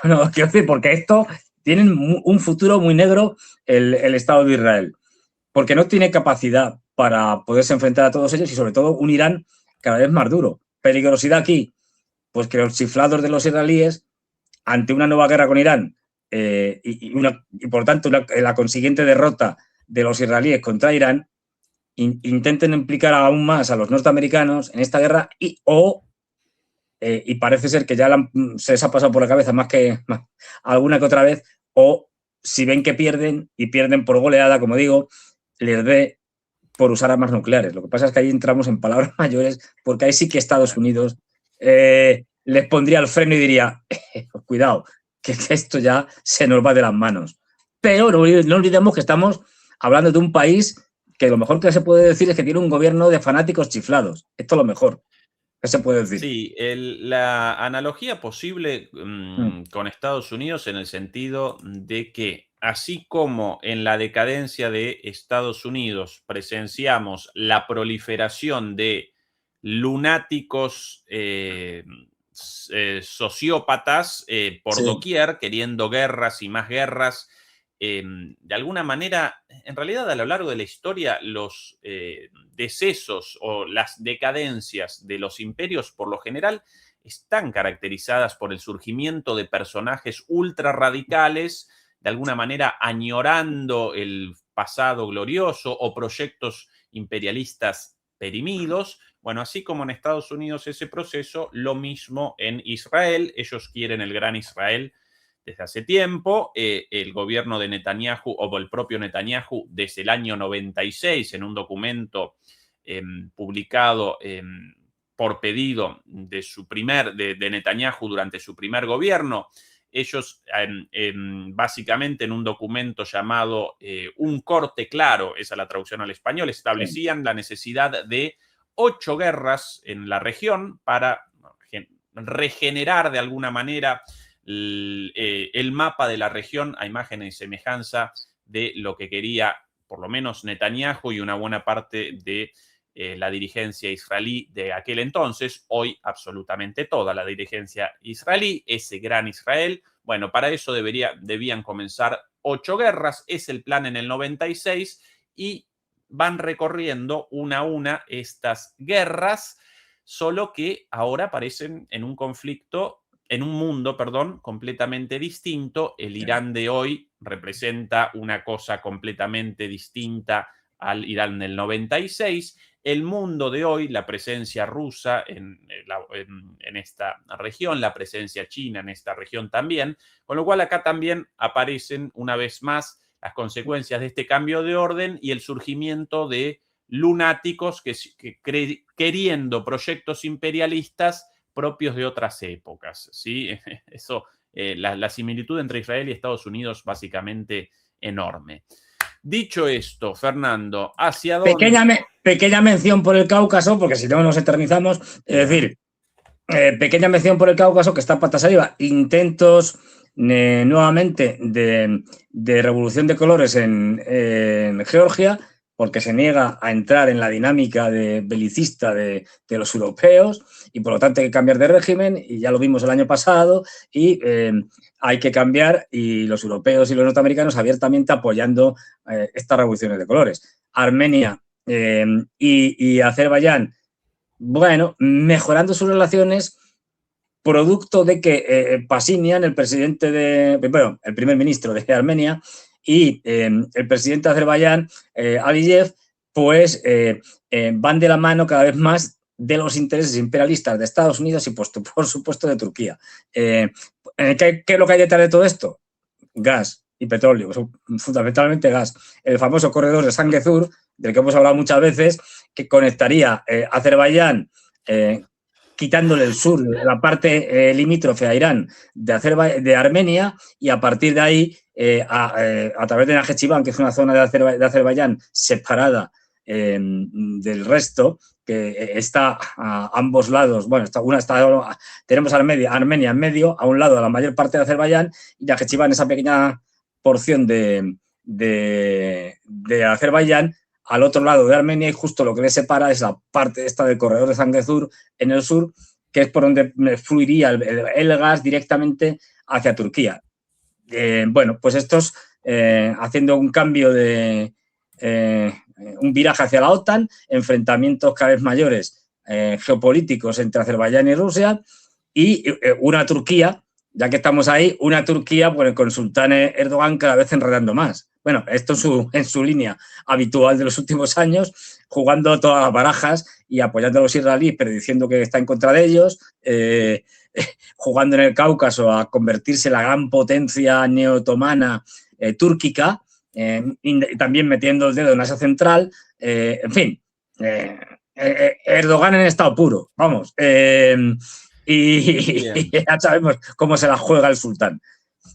Speaker 2: No, quiero decir, porque esto tiene un futuro muy negro el Estado de Israel, porque no tiene capacidad para poderse enfrentar a todos ellos y sobre todo un Irán cada vez más duro. Peligrosidad aquí, pues que los chiflados de los israelíes ante una nueva guerra con Irán y por tanto la consiguiente derrota de los israelíes contra Irán, intenten implicar aún más a los norteamericanos en esta guerra y parece ser que ya se les ha pasado por la cabeza más alguna que otra vez, o si ven que pierden y pierden por goleada, como digo, les dé por usar armas nucleares. Lo que pasa es que ahí entramos en palabras mayores, porque ahí sí que Estados Unidos les pondría el freno y diría, cuidado, que esto ya se nos va de las manos. Pero no olvidemos que estamos hablando de un país que lo mejor que se puede decir es que tiene un gobierno de fanáticos chiflados. Esto es lo mejor que se puede decir.
Speaker 1: Sí, la analogía posible con Estados Unidos en el sentido de que así como en la decadencia de Estados Unidos presenciamos la proliferación de lunáticos sociópatas por doquier, queriendo guerras y más guerras, de alguna manera, en realidad a lo largo de la historia, los decesos o las decadencias de los imperios, por lo general, están caracterizadas por el surgimiento de personajes ultra radicales, de alguna manera añorando el pasado glorioso o proyectos imperialistas perimidos. Bueno, así como en Estados Unidos ese proceso, lo mismo en Israel. Ellos quieren el gran Israel desde hace tiempo. El gobierno de Netanyahu, o el propio Netanyahu, desde el año 96, en un documento publicado por pedido de Netanyahu durante su primer gobierno, ellos básicamente en un documento llamado Un corte claro, esa es la traducción al español, establecían la necesidad de 8 guerras en la región para regenerar de alguna manera el mapa de la región a imagen y semejanza de lo que quería por lo menos Netanyahu y una buena parte de la dirigencia israelí de aquel entonces, hoy absolutamente toda la dirigencia israelí, ese gran Israel. Bueno, para eso debían comenzar 8 guerras, es el plan en el 96 y van recorriendo una a una estas guerras, solo que ahora aparecen en un mundo, completamente distinto. El Irán de hoy representa una cosa completamente distinta al Irán del 96. El mundo de hoy, la presencia rusa en esta región, la presencia china en esta región también, con lo cual acá también aparecen una vez más las consecuencias de este cambio de orden y el surgimiento de lunáticos que queriendo proyectos imperialistas propios de otras épocas, ¿sí? Eso, la similitud entre Israel y Estados Unidos básicamente enorme. Dicho esto, Fernando, ¿hacia dónde?
Speaker 2: Pequeña mención por el Cáucaso, porque si no nos eternizamos. Es decir, pequeña mención por el Cáucaso, que está patas arriba. Intentos nuevamente de revolución de colores en Georgia, porque se niega a entrar en la dinámica belicista de los europeos y por lo tanto hay que cambiar de régimen, y ya lo vimos el año pasado, y hay que cambiar, y los europeos y los norteamericanos abiertamente apoyando estas revoluciones de colores. Armenia y Azerbaiyán, bueno, mejorando sus relaciones, producto de que Pashinyan, el primer ministro de Armenia, y el presidente de Azerbaiyán, Aliyev, pues van de la mano cada vez más de los intereses imperialistas de Estados Unidos y, por supuesto, de Turquía. ¿Qué es lo que hay detrás de todo esto? Gas y petróleo, fundamentalmente gas. El famoso corredor de Zangezur, del que hemos hablado muchas veces, que conectaría Azerbaiyán, quitándole el sur, la parte limítrofe a Irán de Armenia, y a partir de ahí, a través de Najechivan, que es una zona de Azerbaiyán separada del resto, que está a ambos lados. Bueno, tenemos Armenia en medio, a un lado de la mayor parte de Azerbaiyán, y Najechivan, esa pequeña porción de Azerbaiyán, al otro lado de Armenia, y justo lo que le separa es la parte esta del corredor de Zangezur en el sur, que es por donde fluiría el gas directamente hacia Turquía. Bueno, pues estos haciendo un cambio un viraje hacia la OTAN, enfrentamientos cada vez mayores geopolíticos entre Azerbaiyán y Rusia, y una Turquía, ya que estamos ahí, una Turquía pues, con el sultán Erdogan cada vez enredando más. Bueno, esto en su línea habitual de los últimos años, jugando todas las barajas y apoyando a los israelíes, pero diciendo que está en contra de ellos, jugando en el Cáucaso a convertirse en la gran potencia neotomana túrquica, y también metiendo el dedo en Asia Central, en fin, Erdogan en estado puro, vamos, y ya sabemos cómo se la juega el sultán.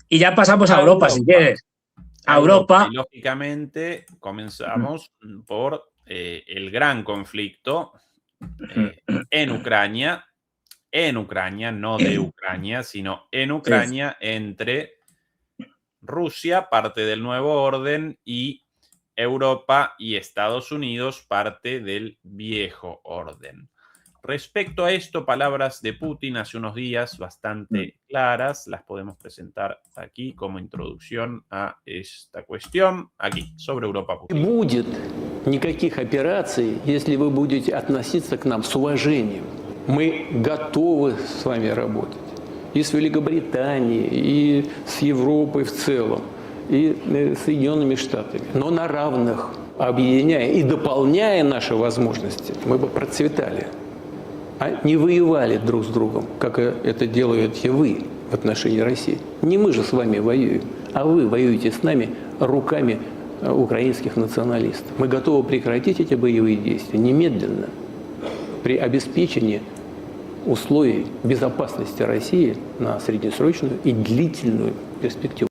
Speaker 2: Y ya pasamos a Europa, si quieres. A Europa.
Speaker 1: Y lógicamente comenzamos por el gran conflicto en Ucrania, no de Ucrania, sino en Ucrania, entre Rusia, parte del nuevo orden, y Europa y Estados Unidos, parte del viejo orden. Respecto a esto, palabras de Putin hace unos días bastante claras, las podemos presentar aquí como introducción a esta cuestión, aquí, sobre Europa.
Speaker 9: Не будет никаких операций, если вы будете относиться к нам с уважением. Мы готовы с вами работать. И с Великобританией, и с Европой в целом, и с Соединенными Штатами. Но на равных, объединяя и дополняя наши возможности, мы бы процветали. А не воевали друг с другом, как это делаете вы в отношении России. Не мы же с вами воюем, а вы воюете с нами руками украинских националистов. Мы готовы прекратить эти боевые действия немедленно при обеспечении условий безопасности России на среднесрочную и длительную перспективу.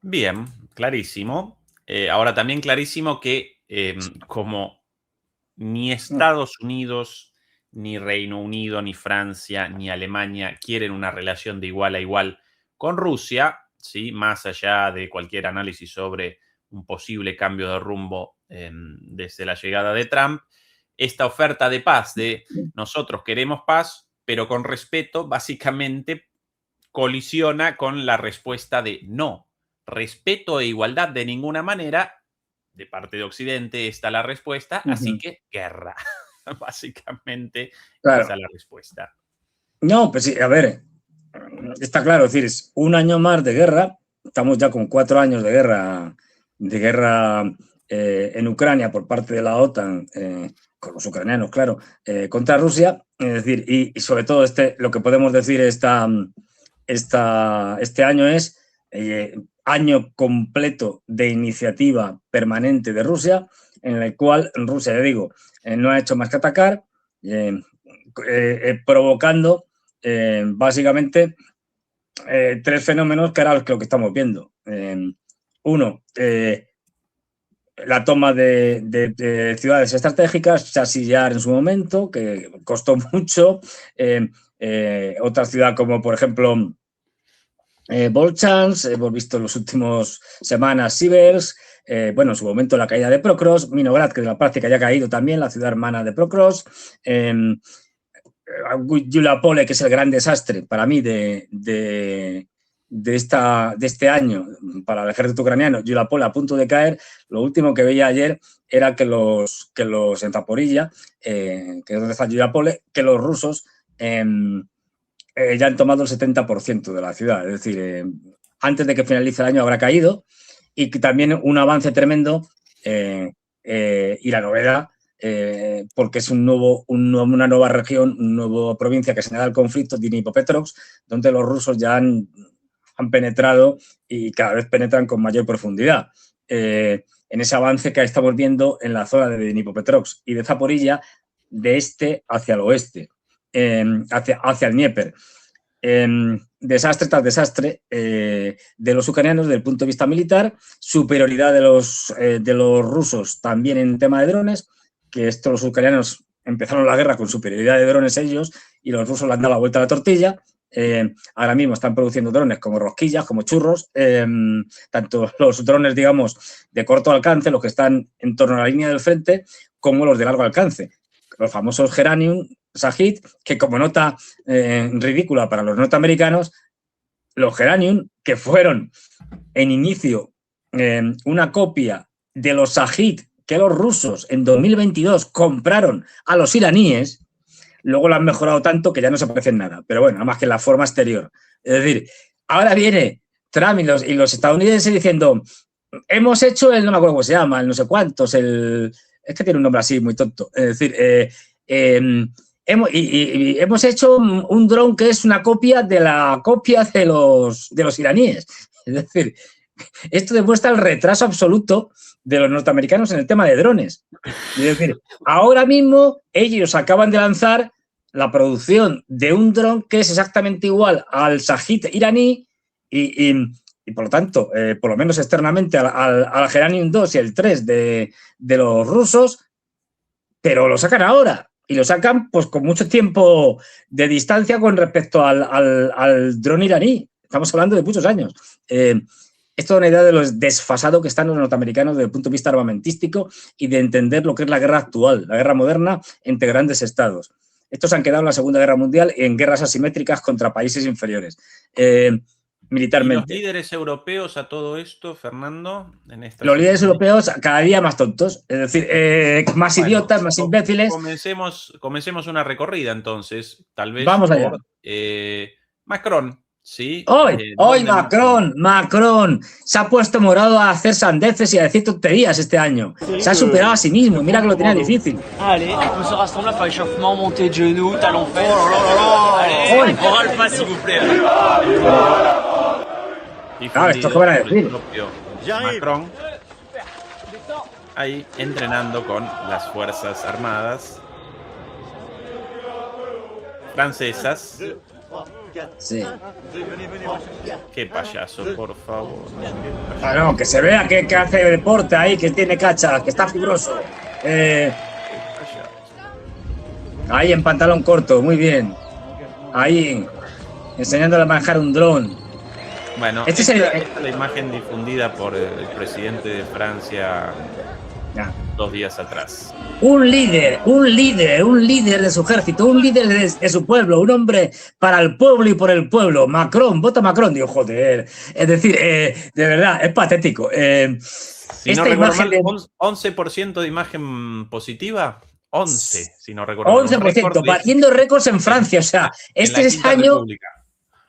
Speaker 1: Bien, clarísimo. Ahora también clarísimo que como ni Estados Unidos, ni Reino Unido, ni Francia, ni Alemania quieren una relación de igual a igual con Rusia, ¿sí? Más allá de cualquier análisis sobre un posible cambio de rumbo desde la llegada de Trump, esta oferta de paz de nosotros queremos paz, pero con respeto, básicamente colisiona con la respuesta de no. Respeto e igualdad de ninguna manera. De parte de Occidente está la respuesta, así que guerra. Básicamente,
Speaker 2: claro.
Speaker 1: Esa es la respuesta.
Speaker 2: No, pues sí, a ver, está claro, es decir, es un año más de guerra. Estamos ya con 4 años de guerra en Ucrania por parte de la OTAN, con los ucranianos, claro, contra Rusia. Es decir, y sobre todo lo que podemos decir este año es año completo de iniciativa permanente de Rusia, en el cual Rusia, ya digo, no ha hecho más que atacar, provocando básicamente 3 fenómenos que ahora es lo que estamos viendo. Uno, la toma de ciudades estratégicas, Chasillar en su momento, que costó mucho. Otra ciudad como, por ejemplo, Volchansk, hemos visto en las últimas semanas Siversk, bueno, en su momento la caída de Prokrovsk, Minograd, que en la práctica ya ha caído también, la ciudad hermana de Prokrovsk, Yulapole, que es el gran desastre para mí de este año para el ejército ucraniano, Yulapole a punto de caer. Lo último que veía ayer era que los en Zaporilla, que es donde está Yulapole, que los rusos ya han tomado el 70% de la ciudad. Es decir, antes de que finalice el año habrá caído, y que también un avance tremendo y la novedad, porque es una nueva región, una nueva provincia que se da el conflicto, Dnipropetrovsk, donde los rusos ya han penetrado y cada vez penetran con mayor profundidad. En ese avance que estamos viendo en la zona de Dnipropetrovsk y de Zaporilla, de este hacia el oeste, hacia el Dnieper. Desastre tras desastre de los ucranianos desde el punto de vista militar, superioridad de los rusos también en tema de drones, que los ucranianos empezaron la guerra con superioridad de drones ellos y los rusos le han dado la vuelta a la tortilla. Ahora mismo están produciendo drones como rosquillas, como churros, tanto los drones, digamos, de corto alcance, los que están en torno a la línea del frente, como los de largo alcance. Los famosos Geranium, Shahid, que como nota ridícula para los norteamericanos, los Geranium, que fueron en inicio una copia de los Shahid que los rusos en 2022 compraron a los iraníes, luego lo han mejorado tanto que ya no se parecen nada. Pero bueno, nada más que la forma exterior. Es decir, ahora viene Trump y los estadounidenses diciendo, hemos hecho no me acuerdo cómo se llama, el no sé cuántos, es que tiene un nombre así muy tonto. Es decir, hemos hecho un dron que es una copia de la copia de los iraníes. Es decir, esto demuestra el retraso absoluto de los norteamericanos en el tema de drones. Es decir, ahora mismo ellos acaban de lanzar la producción de un dron que es exactamente igual al Shahid iraní y por lo tanto, por lo menos externamente al Geranium 2 y el 3 de los rusos, pero lo sacan ahora. Y lo sacan pues con mucho tiempo de distancia con respecto al dron iraní. Estamos hablando de muchos años. Esto da una idea de lo desfasado que están los norteamericanos desde el punto de vista armamentístico y de entender lo que es la guerra actual, la guerra moderna entre grandes estados. Estos han quedado en la Segunda Guerra Mundial en guerras asimétricas contra países inferiores. militarmente.
Speaker 1: ¿Y los líderes europeos a todo esto, Fernando?
Speaker 2: Los líderes europeos cada día más tontos, es decir, más idiotas, más imbéciles.
Speaker 1: Comencemos una recorrida entonces, tal vez
Speaker 2: Vamos allá.
Speaker 1: por Macron, ¿sí?
Speaker 2: Hoy Macron se ha puesto morado a hacer sandeces y a decir tonterías este año. Se ha superado a sí mismo, mira que lo tenía difícil.
Speaker 10: Allez, on se rassemble para échauffement, montée de genoux, talons fesses. Allez, moral pas, s'il vous plaît.
Speaker 2: Claro, ¿esto qué van a decir?
Speaker 1: Macron, ahí entrenando con las Fuerzas Armadas francesas.
Speaker 2: Sí.
Speaker 1: Qué payaso, por favor.
Speaker 2: No, que se vea que hace deporte ahí, que tiene cacha, que está fibroso. Ahí en pantalón corto, muy bien. Ahí, enseñándole a manejar un dron.
Speaker 1: Bueno, esta es la imagen difundida por el presidente de Francia 2 días atrás.
Speaker 2: Un líder de su ejército, un líder de su pueblo, un hombre para el pueblo y por el pueblo. Macron, vota Macron, digo, joder. Es decir, de verdad, es patético.
Speaker 1: Si no recuerdo mal, 11% de imagen positiva. 11, si no recuerdo mal.
Speaker 2: 11%, batiendo récords en Francia. O sea, este es año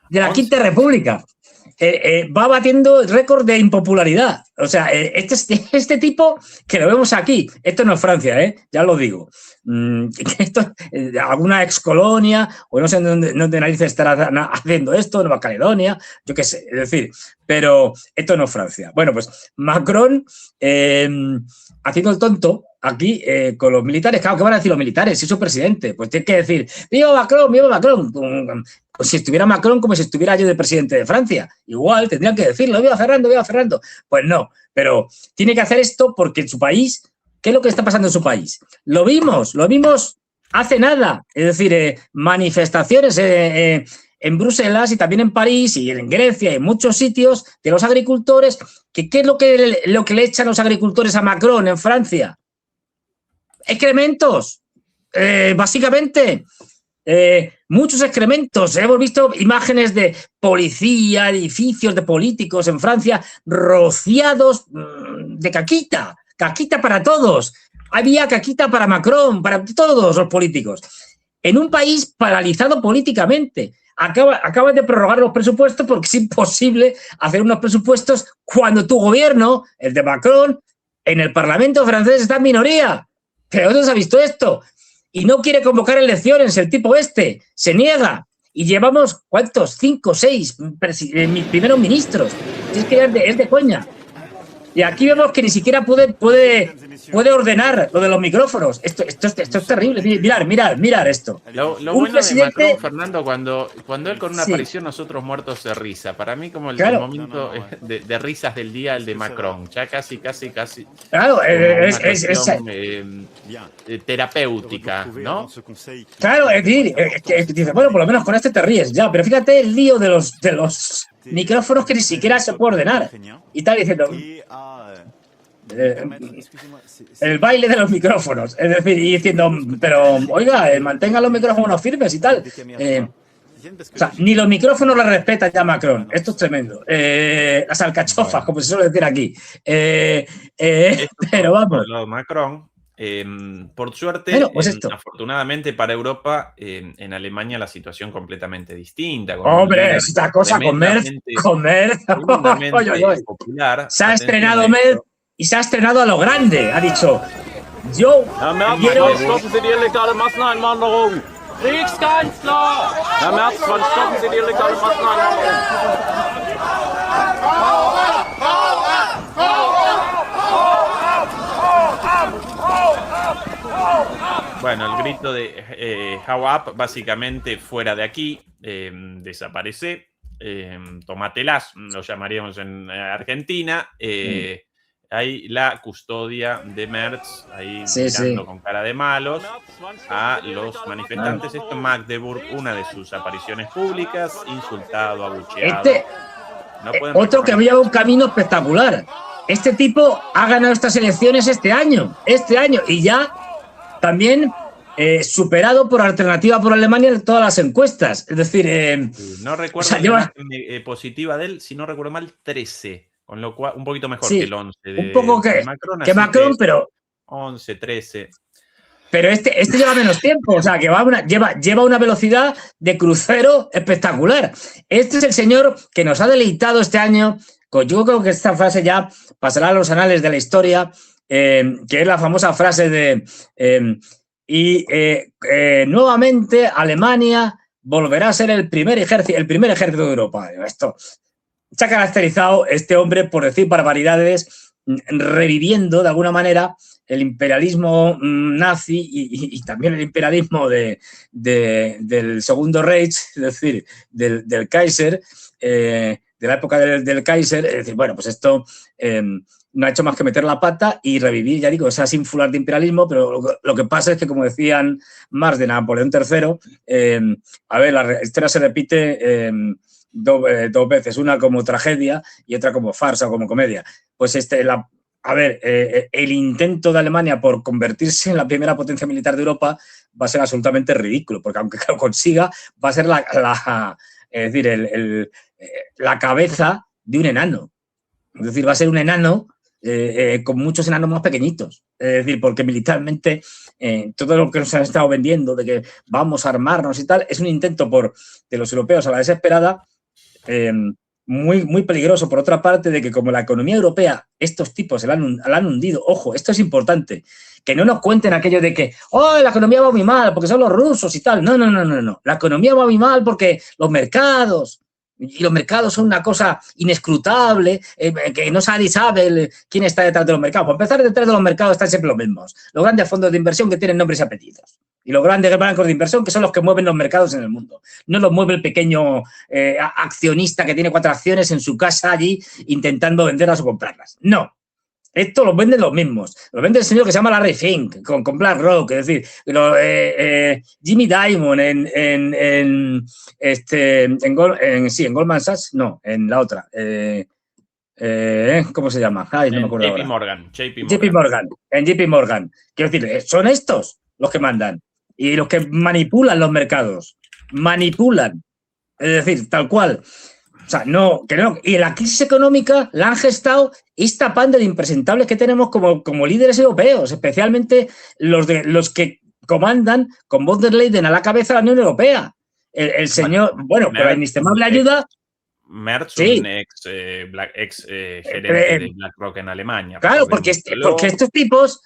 Speaker 2: de la Quinta República. Va batiendo récord de impopularidad. O sea, este tipo que lo vemos aquí, esto no es Francia, ya lo digo. Esto es alguna excolonia, o no sé dónde narices estará haciendo esto, Nueva Caledonia, yo qué sé, es decir, pero esto no es Francia. Bueno, pues Macron haciendo el tonto aquí con los militares. Claro, ¿qué van a decir los militares? Si es su presidente, pues tiene que decir ¡viva Macron, viva Macron! Pues si estuviera Macron como si estuviera yo de presidente de Francia. Igual tendrían que decirlo, ¡viva Fernando, viva Fernando! Pues no, pero tiene que hacer esto porque en su país, ¿qué es lo que está pasando en su país? Lo vimos hace nada. Es decir, manifestaciones en Bruselas y también en París y en Grecia y en muchos sitios de los agricultores. ¿Qué es lo que le echan los agricultores a Macron en Francia? Excrementos, básicamente. Muchos excrementos. Hemos visto imágenes de policía, edificios de políticos en Francia rociados de caquita para todos. Había caquita para Macron, para todos los políticos. En un país paralizado políticamente. Acabas de prorrogar los presupuestos porque es imposible hacer unos presupuestos cuando tu gobierno, el de Macron, en el Parlamento francés está en minoría. ¿Pero dónde se ha visto esto? Y no quiere convocar elecciones, el tipo se niega. Y llevamos, ¿cuántos? 5, 6 primeros ministros. Es que es de coña. Y aquí vemos que ni siquiera puede ordenar lo de los micrófonos. Esto es terrible. Mirar esto.
Speaker 1: Lo bueno de Macron, Fernando, cuando él con una aparición, nosotros muertos de risa. Para mí, como el momento de risas del día, el de Macron. Ya casi.
Speaker 2: Claro, es
Speaker 1: terapéutica, ¿no?
Speaker 2: Claro, es decir, dice, bueno, por lo menos con este te ríes, ya. Pero fíjate el lío de los micrófonos que ni siquiera se puede ordenar. Y está diciendo el baile de los micrófonos, es decir, y diciendo, pero oiga, mantengan los micrófonos firmes y tal. O sea, ni los micrófonos los respeta ya Macron. Esto es tremendo. Las alcachofas, como se suele decir aquí. Pero vamos.
Speaker 1: Macron. Por suerte, afortunadamente para Europa, en Alemania la situación completamente distinta.
Speaker 2: Hombre, es esta cosa con Merz.
Speaker 1: Popular.
Speaker 2: Se ha estrenado Merz y se ha estrenado a lo grande. Ha dicho, yo quiero...
Speaker 10: Kriegskanzler! Herr Merz, wann stoppen Sie die illegale Masseneinwanderung?
Speaker 1: Bueno, el grito de How Up, básicamente fuera de aquí, desaparece, tomatelas, lo llamaríamos en Argentina, hay la custodia de Merz, ahí mirando con cara de malos a los manifestantes. Esto en Magdeburg, una de sus apariciones públicas, insultado, abucheado.
Speaker 2: Otro que había un camino espectacular. Este tipo ha ganado estas elecciones este año, y ya también superado por alternativa por Alemania en todas las encuestas. Es decir,
Speaker 1: no recuerdo la imagen positiva de él, si no recuerdo mal, 13, con lo cual un poquito mejor que el 11
Speaker 2: un poco que Macron, pero
Speaker 1: 11, 13.
Speaker 2: Pero este lleva menos tiempo, o sea, que lleva una velocidad de crucero espectacular. Este es el señor que nos ha deleitado este año. Yo creo que esta frase ya pasará a los anales de la historia, que es la famosa frase de nuevamente Alemania volverá a ser el primer ejército de Europa. Esto se ha caracterizado este hombre por decir barbaridades, reviviendo de alguna manera el imperialismo nazi y también el imperialismo del Segundo Reich, es decir, del Kaiser, de la época del Kaiser. Es decir, bueno, pues esto no ha hecho más que meter la pata y revivir, ya digo, esa sinfular de imperialismo, pero lo que pasa es que, como decían Marx de Napoleón III, a ver, la historia se repite dos veces, una como tragedia y otra como farsa o como comedia. Pues el intento de Alemania por convertirse en la primera potencia militar de Europa va a ser absolutamente ridículo, porque aunque lo consiga, va a ser la cabeza de un enano. Es decir, va a ser un enano con muchos enanos más pequeñitos. Es decir, porque militarmente todo lo que nos han estado vendiendo de que vamos a armarnos y tal, es un intento de los europeos a la desesperada, muy, muy peligroso, por otra parte, de que como la economía europea, estos tipos la han hundido. Ojo, esto es importante, que no nos cuenten aquello de que la economía va muy mal porque son los rusos y tal. No. La economía va muy mal porque los mercados son una cosa inescrutable, que nadie sabe quién está detrás de los mercados. Por empezar, detrás de los mercados están siempre los mismos, los grandes fondos de inversión que tienen nombres y apellidos, y los grandes bancos de inversión, que son los que mueven los mercados en el mundo. No los mueve el pequeño accionista que tiene 4 acciones en su casa allí intentando venderlas o comprarlas. No. Esto lo venden los mismos. Lo vende el señor que se llama Larry Fink, con BlackRock, es decir, Jimmy Dimon en Goldman Sachs, no, en la otra. ¿Cómo se llama? Ay, no me acuerdo ahora. JP Morgan. En JP Morgan. Quiero decir, son estos los que mandan y los que manipulan los mercados. Manipulan. Es decir, tal cual. O sea, y la crisis económica la han gestado esta panda de impresentables que tenemos como líderes europeos, especialmente los que comandan con von der Leyen a la cabeza de la Unión Europea. El señor, con la inestimable ayuda...
Speaker 1: Merz, sí. Un ex gerente de BlackRock en Alemania.
Speaker 2: Claro, porque estos tipos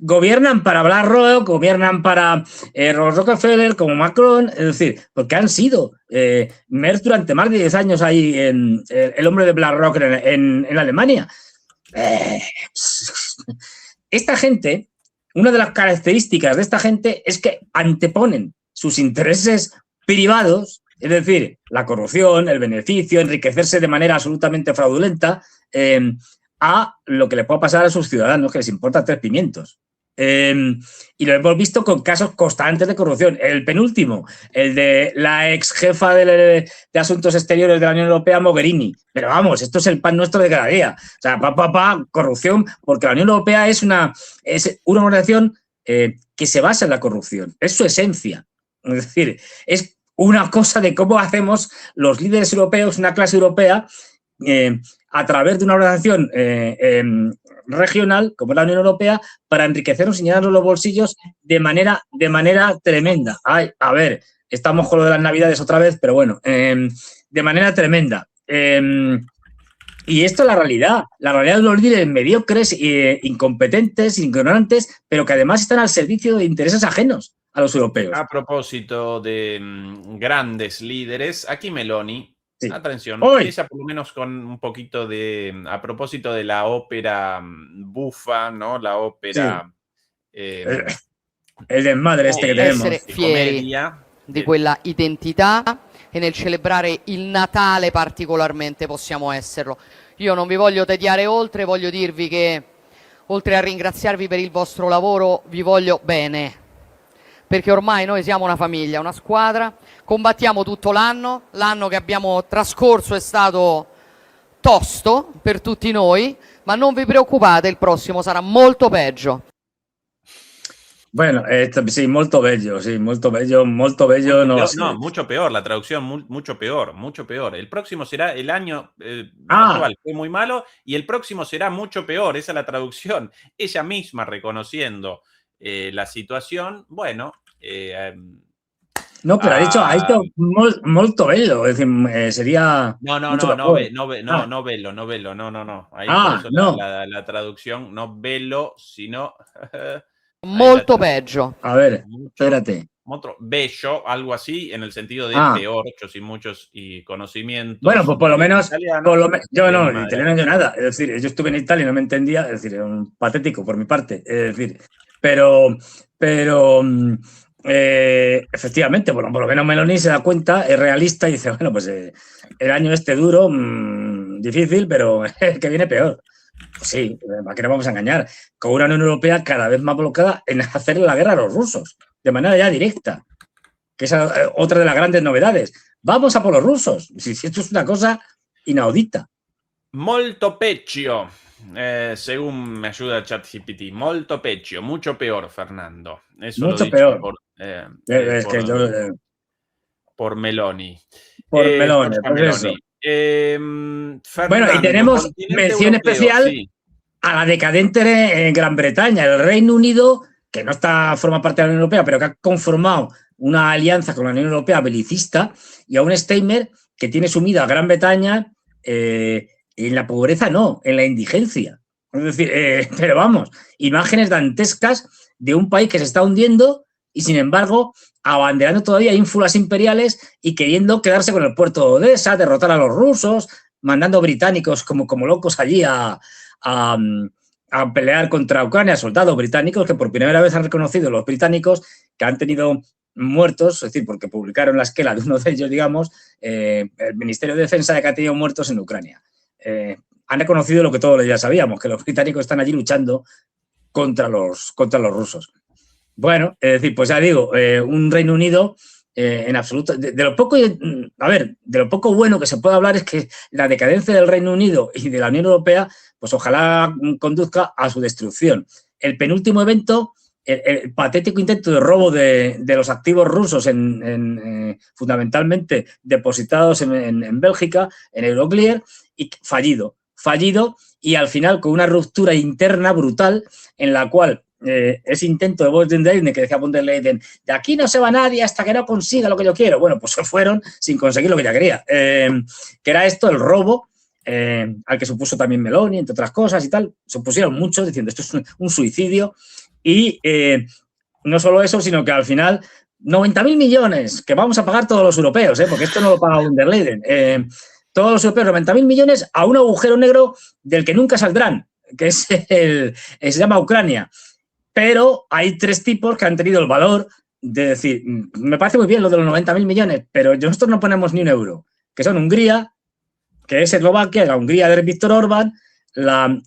Speaker 2: gobiernan para BlackRock, gobiernan para Rockefeller, como Macron, es decir, porque han sido Merz durante más de 10 años ahí el hombre de BlackRock en Alemania. Esta gente, una de las características de esta gente es que anteponen sus intereses privados, es decir, la corrupción, el beneficio, enriquecerse de manera absolutamente fraudulenta, a lo que le pueda pasar a sus ciudadanos, que les importa 3 pimientos. Y lo hemos visto con casos constantes de corrupción. El penúltimo, el de la ex jefa de Asuntos Exteriores de la Unión Europea, Mogherini. Pero vamos, esto es el pan nuestro de cada día. O sea, corrupción, porque la Unión Europea es una organización que se basa en la corrupción. Es su esencia. Es decir, es una cosa de cómo hacemos los líderes europeos, una clase europea, a través de una organización regional, como es la Unión Europea, para enriquecernos y llenarnos los bolsillos de manera tremenda. Ay, a ver, estamos con lo de las Navidades otra vez, pero bueno, de manera tremenda. Y esto es la realidad de los líderes mediocres, incompetentes, ignorantes, pero que además están al servicio de intereses ajenos a los europeos.
Speaker 1: A propósito de grandes líderes, aquí Meloni, sí. Atención, ella por lo menos con un poquito a propósito de la ópera bufa, ¿no? La ópera...
Speaker 2: Sì. Il desmadre che tenemos.
Speaker 11: Essere fieri di quella identità e nel celebrare il Natale particolarmente possiamo esserlo. Io non vi voglio tediare oltre, voglio dirvi che oltre a ringraziarvi per il vostro lavoro vi voglio bene, perché ormai noi siamo una famiglia, una squadra, combattiamo tutto l'anno che abbiamo trascorso è stato tosto per tutti noi, ma non vi preoccupate, il prossimo sarà molto peggio.
Speaker 2: Bueno, sí, molto bello, molto bello, no sé.
Speaker 1: No, mucho peor, la traducción mucho peor, mucho peor. El próximo será el año
Speaker 2: Ah,
Speaker 1: actual, fue muy malo, y el próximo será mucho peor, esa es la traducción. Ella misma reconociendo la situación, bueno,
Speaker 2: no, pero ha dicho molto bello, es decir, sería mucho mejor. Ah,
Speaker 1: no velo, no. Ahí por
Speaker 2: ah,
Speaker 1: eso
Speaker 2: no.
Speaker 1: la traducción, no velo, sino ahí la
Speaker 11: Molto peggio.
Speaker 2: A ver,
Speaker 1: mucho,
Speaker 2: espérate.
Speaker 1: otro bello, algo así, en el sentido de
Speaker 2: Ah,
Speaker 1: peor, sin muchos y conocimientos
Speaker 2: bueno, pues por lo
Speaker 1: de
Speaker 2: menos,
Speaker 1: italiano.
Speaker 2: yo
Speaker 1: de
Speaker 2: no, de
Speaker 1: madre.
Speaker 2: italiano yo nada. Es decir, yo estuve en Italia y no me entendía, es decir, era un patético por mi parte. Es decir, pero efectivamente, bueno, por lo menos Meloni se da cuenta, es realista y dice, bueno, pues el año este duro, difícil, pero el que viene peor. Pues sí, ¿a qué nos vamos a engañar? Con una Unión Europea cada vez más volcada en hacer la guerra a los rusos, de manera ya directa, que es otra de las grandes novedades. Vamos a por los rusos. Si esto es una cosa inaudita.
Speaker 1: Molto peggio, según me ayuda ChatGPT. Molto peggio, mucho peor, Fernando. Eso
Speaker 2: Mucho
Speaker 1: lo dicho
Speaker 2: peor.
Speaker 1: por,
Speaker 2: Es que yo,
Speaker 1: por Meloni.
Speaker 2: por Meloni,
Speaker 1: Giorgia
Speaker 2: pues eso.
Speaker 1: Meloni.
Speaker 2: Bueno, y
Speaker 1: Fernando,
Speaker 2: tenemos
Speaker 1: continente
Speaker 2: mención
Speaker 1: europeo,
Speaker 2: especial
Speaker 1: sí.
Speaker 2: a la decadente en Gran Bretaña, el Reino Unido, que no forma parte de la Unión Europea, pero que ha conformado una alianza con la Unión Europea belicista, y a un Steinmeier que tiene sumida a Gran Bretaña en la pobreza, no, en la indigencia. Es decir, pero vamos, imágenes dantescas de un país que se está hundiendo y, sin embargo, abanderando todavía ínfulas imperiales y queriendo quedarse con el puerto de Odessa, derrotar a los rusos, mandando británicos como locos allí a pelear contra Ucrania, soldados británicos que por primera vez han reconocido los británicos que han tenido muertos, es decir, porque publicaron la esquela de uno de ellos, digamos, el Ministerio de Defensa de que ha tenido muertos en Ucrania. Han reconocido lo que todos ya sabíamos, que los británicos están allí luchando contra los rusos. Bueno, es decir, pues ya digo, un Reino Unido en absoluto. De lo poco bueno que se puede hablar es que la decadencia del Reino Unido y de la Unión Europea, pues ojalá conduzca a su destrucción. El penúltimo evento, el patético intento de robo de los activos rusos fundamentalmente depositados en Bélgica, en Euroclear, y fallido, y al final con una ruptura interna brutal en la cual ese intento de von der Leyen, que decía von der Leyen, de aquí no se va nadie hasta que no consiga lo que yo quiero. Bueno, pues se fueron sin conseguir lo que ella quería, que era esto, el robo, al que supuso también Meloni, entre otras cosas y tal. Se opusieron muchos diciendo esto es un suicidio, y no solo eso, sino que al final 90.000 millones que vamos a pagar todos los europeos, porque esto no lo paga von der Leyen, todos los europeos, 90.000 millones a un agujero negro del que nunca saldrán, que se llama Ucrania. Pero hay tres tipos que han tenido el valor de decir, me parece muy bien lo de los 90.000 millones, pero nosotros no ponemos ni un euro, que son Hungría, que es Eslovaquia, la Hungría de Víctor Orbán, la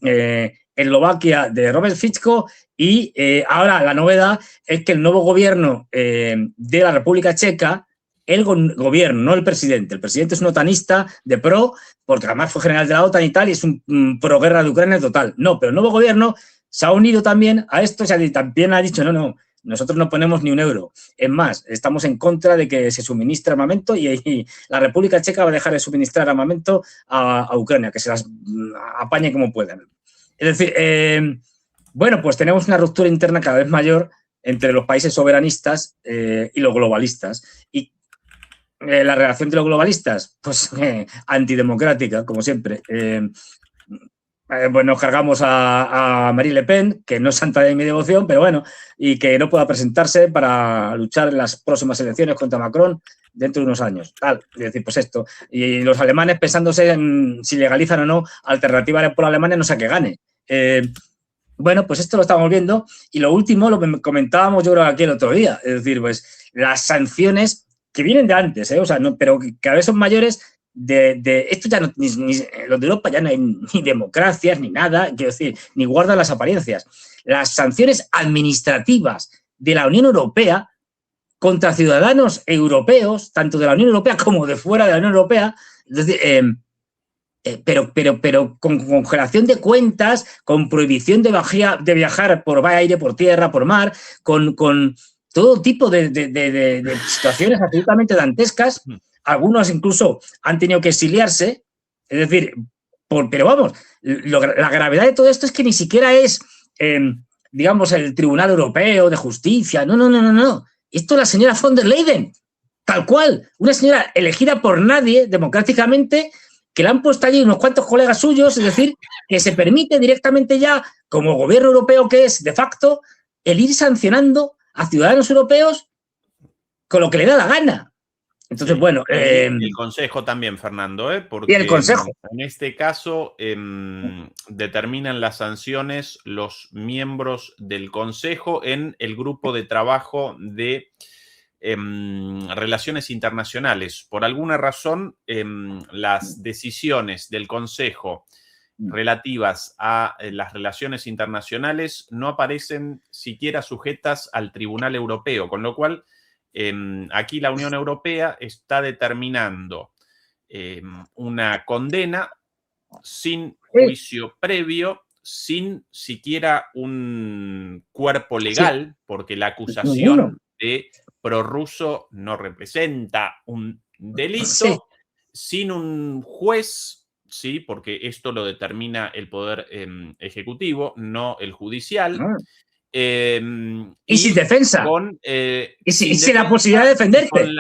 Speaker 2: Eslovaquia de Robert Fico, y ahora la novedad es que el nuevo gobierno de la República Checa, el gobierno, no el presidente es un otanista de pro, porque además fue general de la OTAN y tal, y es un pro-guerra de Ucrania total. No, pero el nuevo gobierno se ha unido también a esto, y también ha dicho, no, nosotros no ponemos ni un euro. Es más, estamos en contra de que se suministre armamento y la República Checa va a dejar de suministrar armamento a Ucrania, que se las apañe como puedan. Es decir, bueno, pues tenemos una ruptura interna cada vez mayor entre los países soberanistas y los globalistas. Y la relación de los globalistas, pues antidemocrática, como siempre. Pues nos cargamos a Marine Le Pen, que no es santa de mi devoción, pero bueno, y que no pueda presentarse para luchar en las próximas elecciones contra Macron dentro de unos años. Es decir, pues esto. Y los alemanes pensándose en si legalizan o no alternativa por Alemania, no sé a qué gane. Bueno, pues esto lo estamos viendo. Y lo último, lo que comentábamos yo creo aquí el otro día, es decir, pues las sanciones que vienen de antes, o sea, no, pero que cada vez son mayores. Esto ya no, los de Europa ya no hay ni democracias ni nada, quiero decir, ni guardan las apariencias. Las sanciones administrativas de la Unión Europea contra ciudadanos europeos, tanto de la Unión Europea como de fuera de la Unión Europea, es decir, pero con congelación de cuentas, con prohibición de viajar por aire, por tierra, por mar, con todo tipo de situaciones absolutamente dantescas. Algunos incluso han tenido que exiliarse. Es decir, pero vamos, la gravedad de todo esto es que ni siquiera es, digamos, el Tribunal Europeo de Justicia. No. Esto es la señora von der Leyen, tal cual. Una señora elegida por nadie democráticamente, que le han puesto allí unos cuantos colegas suyos, es decir, que se permite directamente ya, como gobierno europeo que es de facto, el ir sancionando a ciudadanos europeos con lo que le da la gana. Entonces, bueno...
Speaker 1: el Consejo también, Fernando, porque
Speaker 2: y el Consejo.
Speaker 1: En este caso determinan las sanciones los miembros del Consejo en el grupo de trabajo de relaciones internacionales. Por alguna razón, las decisiones del Consejo relativas a las relaciones internacionales no aparecen siquiera sujetas al Tribunal Europeo, con lo cual aquí la Unión Europea está determinando una condena sin juicio previo, sin siquiera un cuerpo legal, porque la acusación de prorruso no representa un delito, sin un juez, sí, porque esto lo determina el poder ejecutivo, no el judicial.
Speaker 2: Y sin defensa. Y sin la posibilidad de defenderte.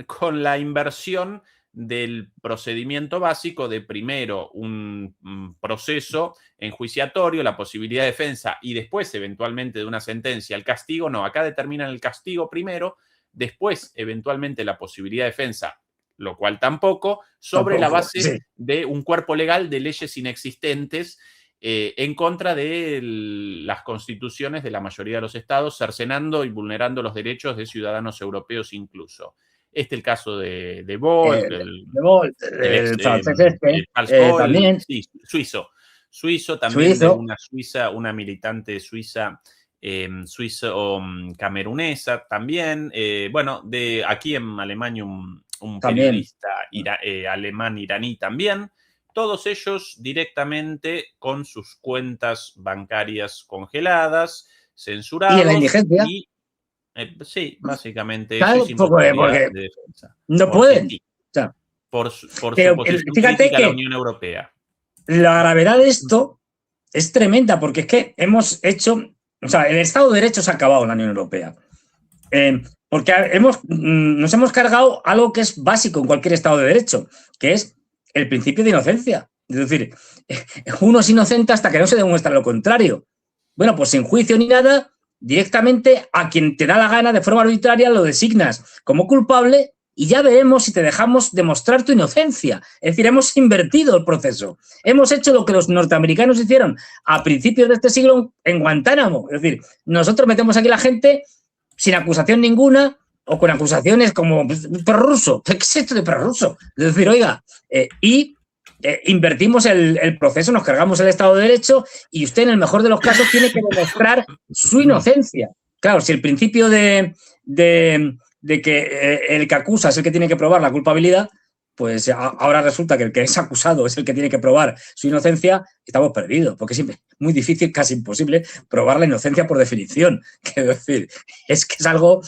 Speaker 1: Con la inversión del procedimiento básico de primero un proceso enjuiciatorio, la posibilidad de defensa y después eventualmente de una sentencia. El castigo no, acá determinan el castigo primero, después eventualmente la posibilidad de defensa, lo cual tampoco, sobre la base de un cuerpo legal de leyes inexistentes en contra de las constituciones de la mayoría de los estados, cercenando y vulnerando los derechos de ciudadanos europeos incluso. Este es el caso de Volt,
Speaker 2: el francés también.
Speaker 1: Sí, suizo también, de una suiza, una militante suiza, camerunesa también. Bueno, aquí en Alemania un periodista alemán-iraní también. Todos ellos directamente con sus cuentas bancarias congeladas, censurados.
Speaker 2: Y en la indigencia.
Speaker 1: Sí, básicamente.
Speaker 2: Claro,
Speaker 1: eso es imposibilidad de defensa.
Speaker 2: No pueden.
Speaker 1: Por su posición crítica a la Unión Europea.
Speaker 2: La gravedad de esto es tremenda, porque es que hemos hecho... O sea, el Estado de Derecho se ha acabado en la Unión Europea. Porque nos hemos cargado algo que es básico en cualquier Estado de Derecho, que es el principio de inocencia. Es decir, uno es inocente hasta que no se demuestra lo contrario. Bueno, pues sin juicio ni nada, directamente a quien te da la gana de forma arbitraria lo designas como culpable y ya veremos si te dejamos demostrar tu inocencia. Es decir, hemos invertido el proceso. Hemos hecho lo que los norteamericanos hicieron a principios de este siglo en Guantánamo. Es decir, nosotros metemos aquí a la gente sin acusación ninguna, o con acusaciones como prorruso. ¿Qué es esto de prorruso? Es decir, oiga, invertimos el proceso, nos cargamos el Estado de Derecho y usted, en el mejor de los casos, tiene que demostrar su inocencia. Claro, si el principio de que el que acusa es el que tiene que probar la culpabilidad, pues ahora resulta que el que es acusado es el que tiene que probar su inocencia, estamos perdidos, porque es muy difícil, casi imposible, probar la inocencia por definición. Quiero decir, es que es algo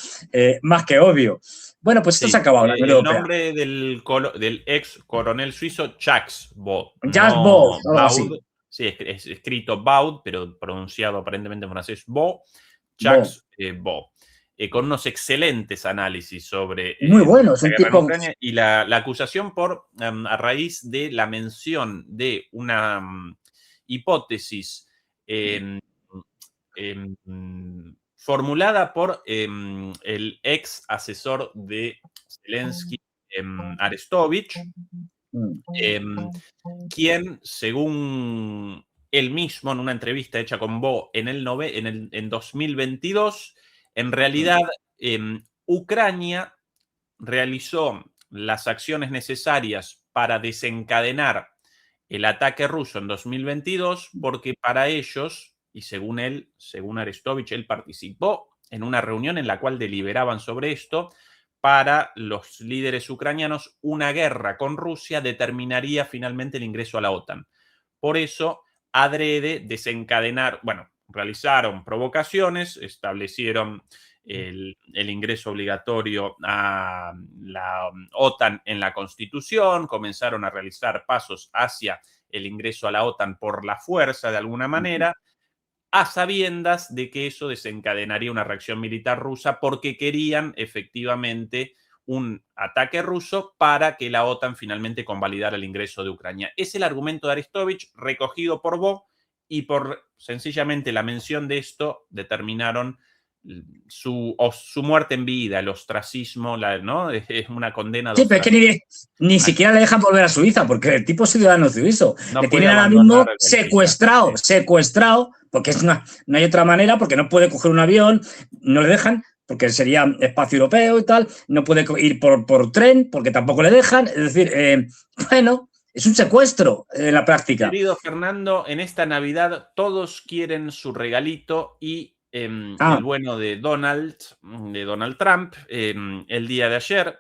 Speaker 2: más que obvio. Bueno, pues esto se ha acabado.
Speaker 1: El nombre del ex coronel suizo, Jacques Baud.
Speaker 2: Baud.
Speaker 1: Sí, es escrito Baud, pero pronunciado aparentemente en francés Baud. Jacques Baud. Con unos excelentes análisis sobre
Speaker 2: muy bueno, es un tipo...
Speaker 1: Ucrania, y la acusación a raíz de la mención de una hipótesis formulada por el ex asesor de Zelensky, Arestovich, quien, según él mismo, en una entrevista hecha con Bo en 2022, en realidad Ucrania realizó las acciones necesarias para desencadenar el ataque ruso en 2022 porque para ellos, y según Arestovich, él participó en una reunión en la cual deliberaban sobre esto, para los líderes ucranianos, una guerra con Rusia determinaría finalmente el ingreso a la OTAN. Por eso, adrede realizaron provocaciones, establecieron el ingreso obligatorio a la OTAN en la Constitución, comenzaron a realizar pasos hacia el ingreso a la OTAN por la fuerza de alguna manera, a sabiendas de que eso desencadenaría una reacción militar rusa porque querían efectivamente un ataque ruso para que la OTAN finalmente convalidara el ingreso de Ucrania. Es el argumento de Arestovich recogido por Vaux y por sencillamente la mención de esto determinaron su muerte en vida, el ostracismo, ¿no? Es una condena.
Speaker 2: Sí, pero es que ni siquiera le dejan volver a Suiza, porque el tipo es ciudadano suizo.
Speaker 1: No
Speaker 2: le
Speaker 1: puede
Speaker 2: tienen ahora mismo
Speaker 1: abandonar el
Speaker 2: secuestrado, porque no hay otra manera, porque no puede coger un avión, no le dejan, porque sería espacio europeo y tal, no puede ir por tren, porque tampoco le dejan. Es decir, bueno, es un secuestro en la práctica.
Speaker 1: Querido Fernando, en esta Navidad todos quieren su regalito y el bueno de Donald Trump, el día de ayer.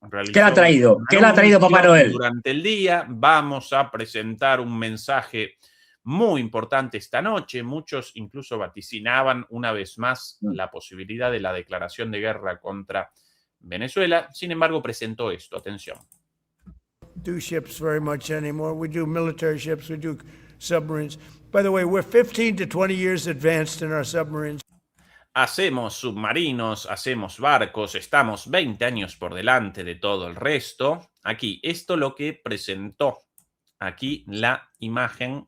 Speaker 2: ¿Qué le ha traído? ¿Qué le ha traído Papá Noel?
Speaker 1: Durante el día vamos a presentar un mensaje muy importante esta noche. Muchos incluso vaticinaban una vez más la posibilidad de la declaración de guerra contra Venezuela. Sin embargo, presentó esto. Atención.
Speaker 4: Do ships very much anymore. We do military ships, we do submarines. By the way, we're 15 to 20 years advanced in our submarines.
Speaker 1: Hacemos submarinos, hacemos barcos, estamos 20 años por delante de todo el resto. Aquí, esto lo que presentó, aquí la imagen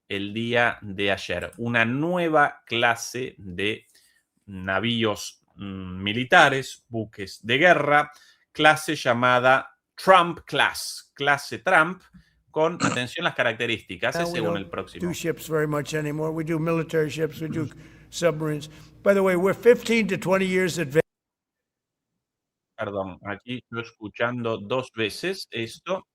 Speaker 1: el día de ayer. Una nueva clase de navíos militares, buques de guerra, clase llamada Trump Class, clase Trump, con, atención, las características, según el próximo.
Speaker 4: Do ships very much anymore. We do military ships, we do submarines. By the way, we're 15 to 20 years advanced.
Speaker 1: Perdón, aquí estoy escuchando dos veces esto,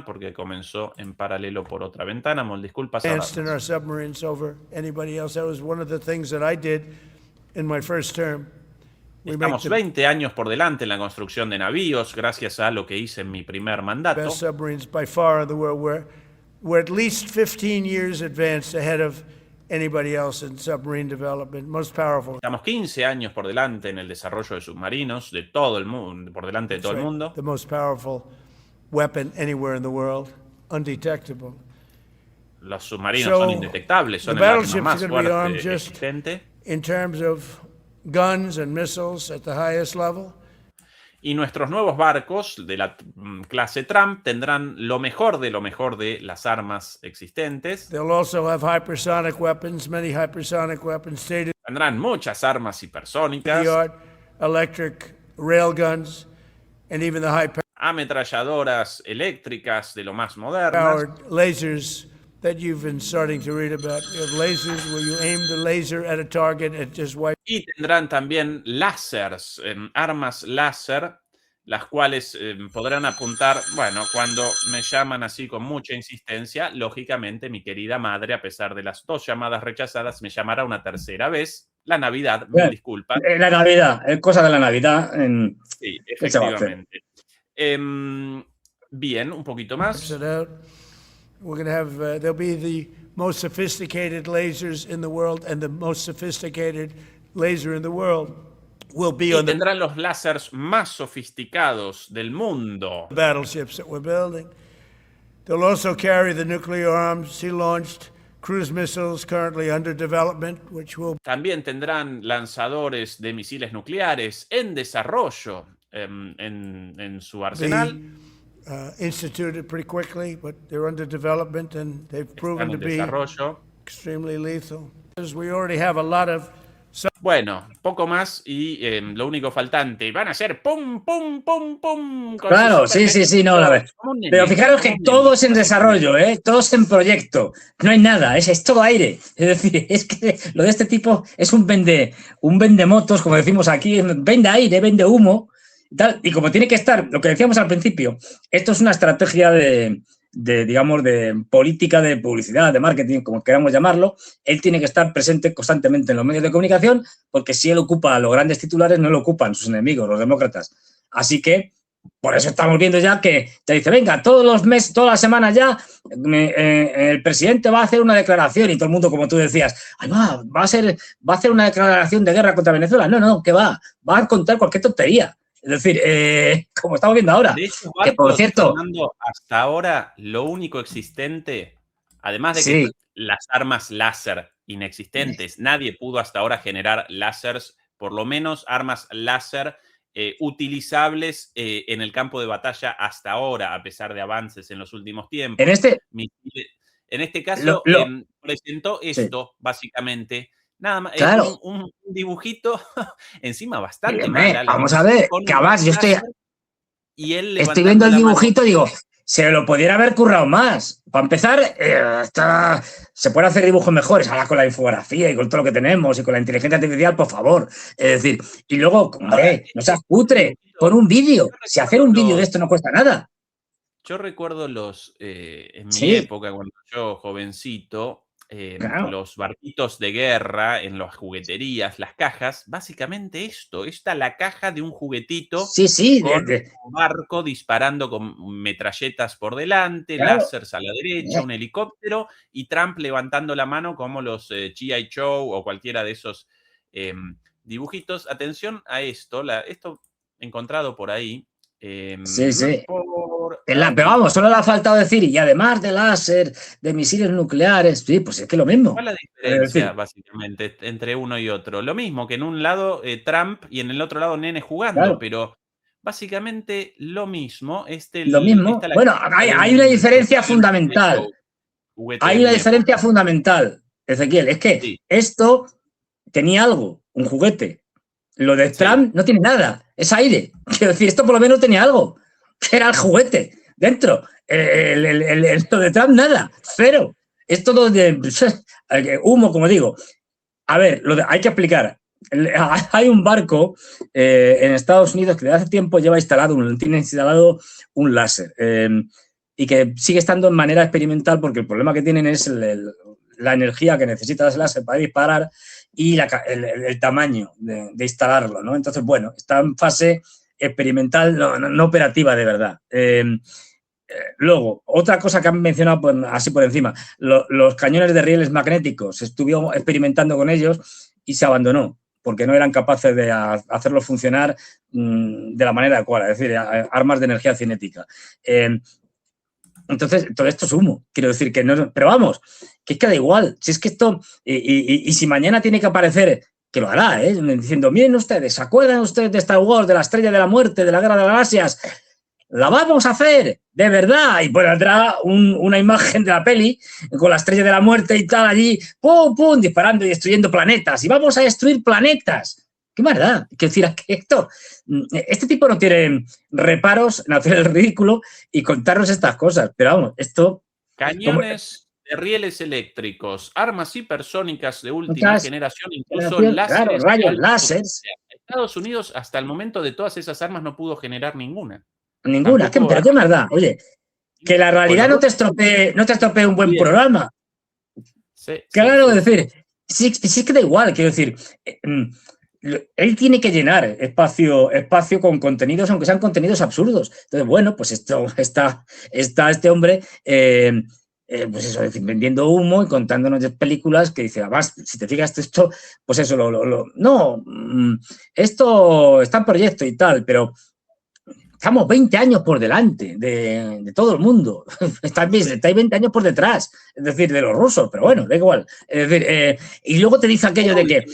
Speaker 1: porque comenzó en paralelo por otra ventana. Mol, disculpas.
Speaker 4: Advanced in our submarines over anybody else. That was one of the things that I did in my first term.
Speaker 1: Estamos 20 años por delante en la construcción de navíos, gracias a lo que hice en mi primer mandato.
Speaker 4: Best submarines by far in the world. We're at least 15 years advanced ahead of anybody else in submarine development. Most powerful.
Speaker 1: Estamos 15 años por delante en el desarrollo de submarinos de todo el mundo, por delante de todo el mundo.
Speaker 4: The most powerful weapon anywhere in the world, undetectable.
Speaker 1: Los submarinos son indetectables, son el arma más fuerte existente.
Speaker 4: In terms of guns and missiles at the highest level.
Speaker 1: Y nuestros nuevos barcos de la clase Trump tendrán lo mejor de las armas existentes.
Speaker 4: They'll also have hypersonic weapons, many hypersonic weapons,
Speaker 1: tendrán muchas armas hipersónicas,
Speaker 4: electric railguns, and even the
Speaker 1: ametralladoras eléctricas de lo más modernas.
Speaker 4: Lasers that you've been starting to read about. You have lasers where you aim the laser at a target and just wipe.
Speaker 1: Y tendrán también láseres, armas láser, las cuales podrán apuntar, bueno, cuando me llaman así con mucha insistencia, lógicamente mi querida madre, a pesar de las 2 llamadas rechazadas, me llamará una tercera vez. La Navidad, me disculpa.
Speaker 2: La Navidad, es cosa de la Navidad.
Speaker 1: Sí, efectivamente. Bien, un poquito más.
Speaker 4: We're going to have, there'll be the most sophisticated lasers in the world, and the most sophisticated laser in the world will be on the
Speaker 1: tendrán los láseres más sofisticados del mundo.
Speaker 4: Battleships that we're building. They'll also carry the nuclear arms, sea-launched cruise missiles currently under development, which will.
Speaker 1: También tendrán lanzadores de misiles nucleares en desarrollo en su arsenal.
Speaker 4: Instituted pretty quickly, but they're under development and they've proven to be extremely lethal. We already have a lot of.
Speaker 1: Bueno, poco más y lo único faltante. Van a ser pum, pum, pum, pum.
Speaker 2: Claro, sí, no, la verdad. Pero fijaros que todo es en desarrollo, todo es en proyecto. No hay nada, es todo aire. Es decir, es que lo de este tipo es un vende motos, como decimos aquí, vende aire, vende humo. Y como tiene que estar, lo que decíamos al principio, esto es una estrategia de política de publicidad, de marketing, como queramos llamarlo. Él tiene que estar presente constantemente en los medios de comunicación, porque si él ocupa los grandes titulares, no lo ocupan sus enemigos, los demócratas. Así que por eso estamos viendo ya que te dice, venga, todos los meses, todas las semanas ya, el presidente va a hacer una declaración y todo el mundo, como tú decías, va a hacer una declaración de guerra contra Venezuela. No, que va a contar cualquier tontería. Es decir, como estamos viendo ahora,
Speaker 1: de hecho,
Speaker 2: que por cierto...
Speaker 1: Fernando, hasta ahora lo único existente, además de que las armas láser inexistentes, nadie pudo hasta ahora generar láseres, por lo menos armas láser utilizables en el campo de batalla hasta ahora, a pesar de avances en los últimos tiempos. En este caso, presentó esto, básicamente. Nada más,
Speaker 2: claro.
Speaker 1: un dibujito encima bastante
Speaker 2: mal. Vamos a ver, que además yo estoy viendo el dibujito, digo, se lo pudiera haber currado más. Para empezar, se pueden hacer dibujos mejores, ahora con la infografía y con todo lo que tenemos y con la inteligencia artificial, por favor. Es decir, y luego, hombre, no seas cutre, pon un vídeo. Si hacer un vídeo de esto no cuesta nada.
Speaker 1: Yo recuerdo en mi época, cuando yo jovencito, los barquitos de guerra en las jugueterías, las cajas, básicamente la caja de un juguetito con un barco disparando con metralletas por delante, láseres a la derecha, un helicóptero y Trump levantando la mano como los G.I. Joe o cualquiera de esos dibujitos. Atención a esto encontrado por ahí.
Speaker 2: Pero vamos, solo le ha faltado decir, y además de láser, de misiles nucleares, pues es que lo mismo.
Speaker 1: ¿Cuál es la diferencia, básicamente, entre uno y otro? Lo mismo, que en un lado Trump y en el otro lado Nene jugando, pero básicamente lo mismo.
Speaker 2: Lo mismo. Bueno, hay una diferencia fundamental. Hay una diferencia fundamental, Ezequiel. Es que esto tenía algo, un juguete. Lo de Trump no tiene nada, es aire. Quiero decir, esto por lo menos tenía algo, que era el juguete dentro. Lo de Trump, nada, cero. Es todo de humo, como digo. A ver, hay que explicar. Hay un barco en Estados Unidos que desde hace tiempo tiene instalado un láser y que sigue estando en manera experimental porque el problema que tienen es la energía que necesita ese láser para disparar y el tamaño de instalarlo, ¿no? Entonces, bueno, está en fase experimental, no operativa de verdad. Luego, otra cosa que han mencionado así por encima, los cañones de rieles magnéticos, se estuvo experimentando con ellos y se abandonó, porque no eran capaces de hacerlo funcionar de la manera adecuada, es decir, armas de energía cinética. Entonces, todo esto es humo. Quiero decir que no... Pero vamos, que es que da igual. Si es que esto... Y si mañana tiene que aparecer, que lo hará, diciendo, miren ustedes, ¿se acuerdan ustedes de Star Wars, de la Estrella de la Muerte, de la Guerra de las Galaxias? ¡La vamos a hacer! ¡De verdad! Y pondrá una imagen de la peli con la Estrella de la Muerte y tal allí, ¡pum, pum!, disparando y destruyendo planetas. ¡Y vamos a destruir planetas! ¡Qué maldad! Quiero decir, que este tipo no tiene reparos en hacer el ridículo y contarnos estas cosas. Pero vamos, esto...
Speaker 1: Cañones de rieles eléctricos, armas hipersónicas de última generación, incluso láseres.
Speaker 2: Rayos láseres.
Speaker 1: Estados Unidos, hasta el momento de todas esas armas, no pudo generar ninguna.
Speaker 2: Ninguna. Pero qué maldad. Oye, que la realidad no te estropee un buen programa. Claro, es decir, sí es que da igual, quiero decir... Él tiene que llenar espacio con contenidos, aunque sean contenidos absurdos. Entonces, bueno, pues está este hombre, pues eso, vendiendo humo y contándonos películas que dice, además, si te fijas esto, pues eso, esto está en proyecto y tal, pero estamos 20 años por delante de todo el mundo. Estáis 20 años por detrás, es decir, de los rusos, pero bueno, da igual. Es decir, y luego te dice aquello de que...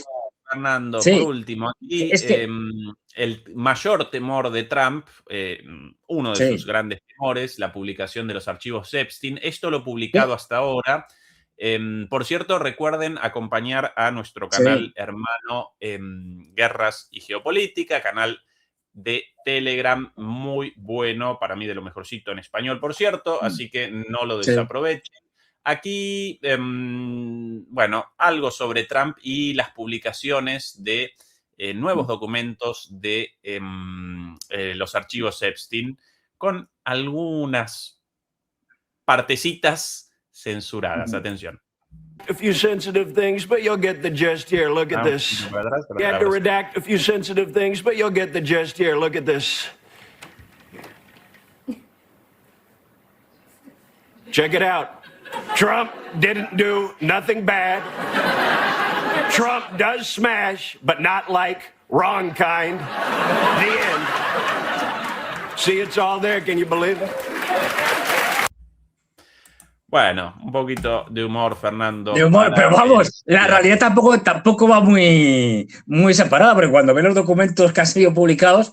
Speaker 1: Fernando, por último, aquí el mayor temor de Trump, uno de sus grandes temores, la publicación de los archivos Epstein. Esto lo publicado hasta ahora. Por cierto, recuerden acompañar a nuestro canal hermano Guerras y Geopolítica, canal de Telegram muy bueno, para mí de lo mejorcito en español, por cierto, así que no lo desaprovechen. Aquí, bueno, algo sobre Trump y las publicaciones de nuevos documentos de los archivos Epstein con algunas partecitas censuradas. Atención.
Speaker 12: A few sensitive things, but you'll get the gist here. Look at this. You had to redact a few sensitive things, but you'll get the gist here. Look at this. Check it out. Trump didn't do nothing bad. Trump does smash, but not like wrong kind. The end. See, it's all there. Can you believe it?
Speaker 1: Bueno, un poquito de humor, Fernando.
Speaker 2: De humor, pero vamos, la realidad tampoco va muy separada, porque cuando ves los documentos que han sido publicados,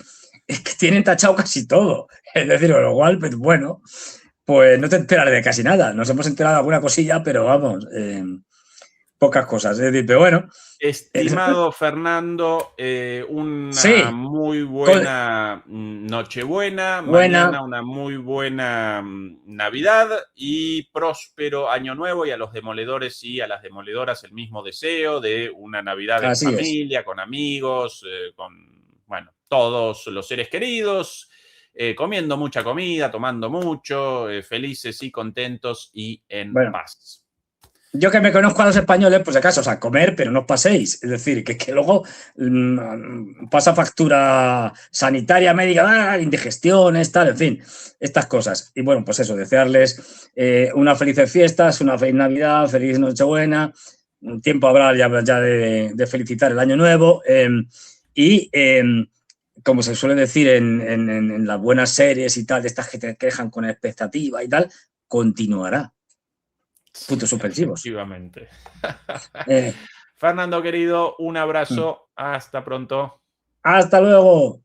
Speaker 2: es que tienen tachado casi todo. Es decir, con lo cual, pues bueno, pues no te enteras de casi nada. Nos hemos enterado de alguna cosilla, pero vamos, pocas cosas. Es decir, pero bueno.
Speaker 1: Estimado Fernando, una muy buena Nochebuena, mañana una muy buena Navidad y próspero Año Nuevo, y a los demoledores y a las demoledoras el mismo deseo de una Navidad en familia, con amigos, con, bueno, todos los seres queridos, comiendo mucha comida, tomando mucho, felices y contentos y en paz.
Speaker 2: Yo que me conozco a los españoles, pues acaso, o sea, comer, pero no os paséis. Es decir, que luego pasa factura sanitaria, médica, indigestiones, tal, en fin, estas cosas. Y bueno, pues eso, desearles unas felices fiestas, una feliz Navidad, feliz Nochebuena. Un tiempo habrá ya de felicitar el Año Nuevo. Como se suele decir en las buenas series y tal, de estas que te dejan con expectativa y tal, continuará. Puntos suspensivos.
Speaker 1: Efectivamente. Fernando, querido, un abrazo. Hasta pronto.
Speaker 2: Hasta luego.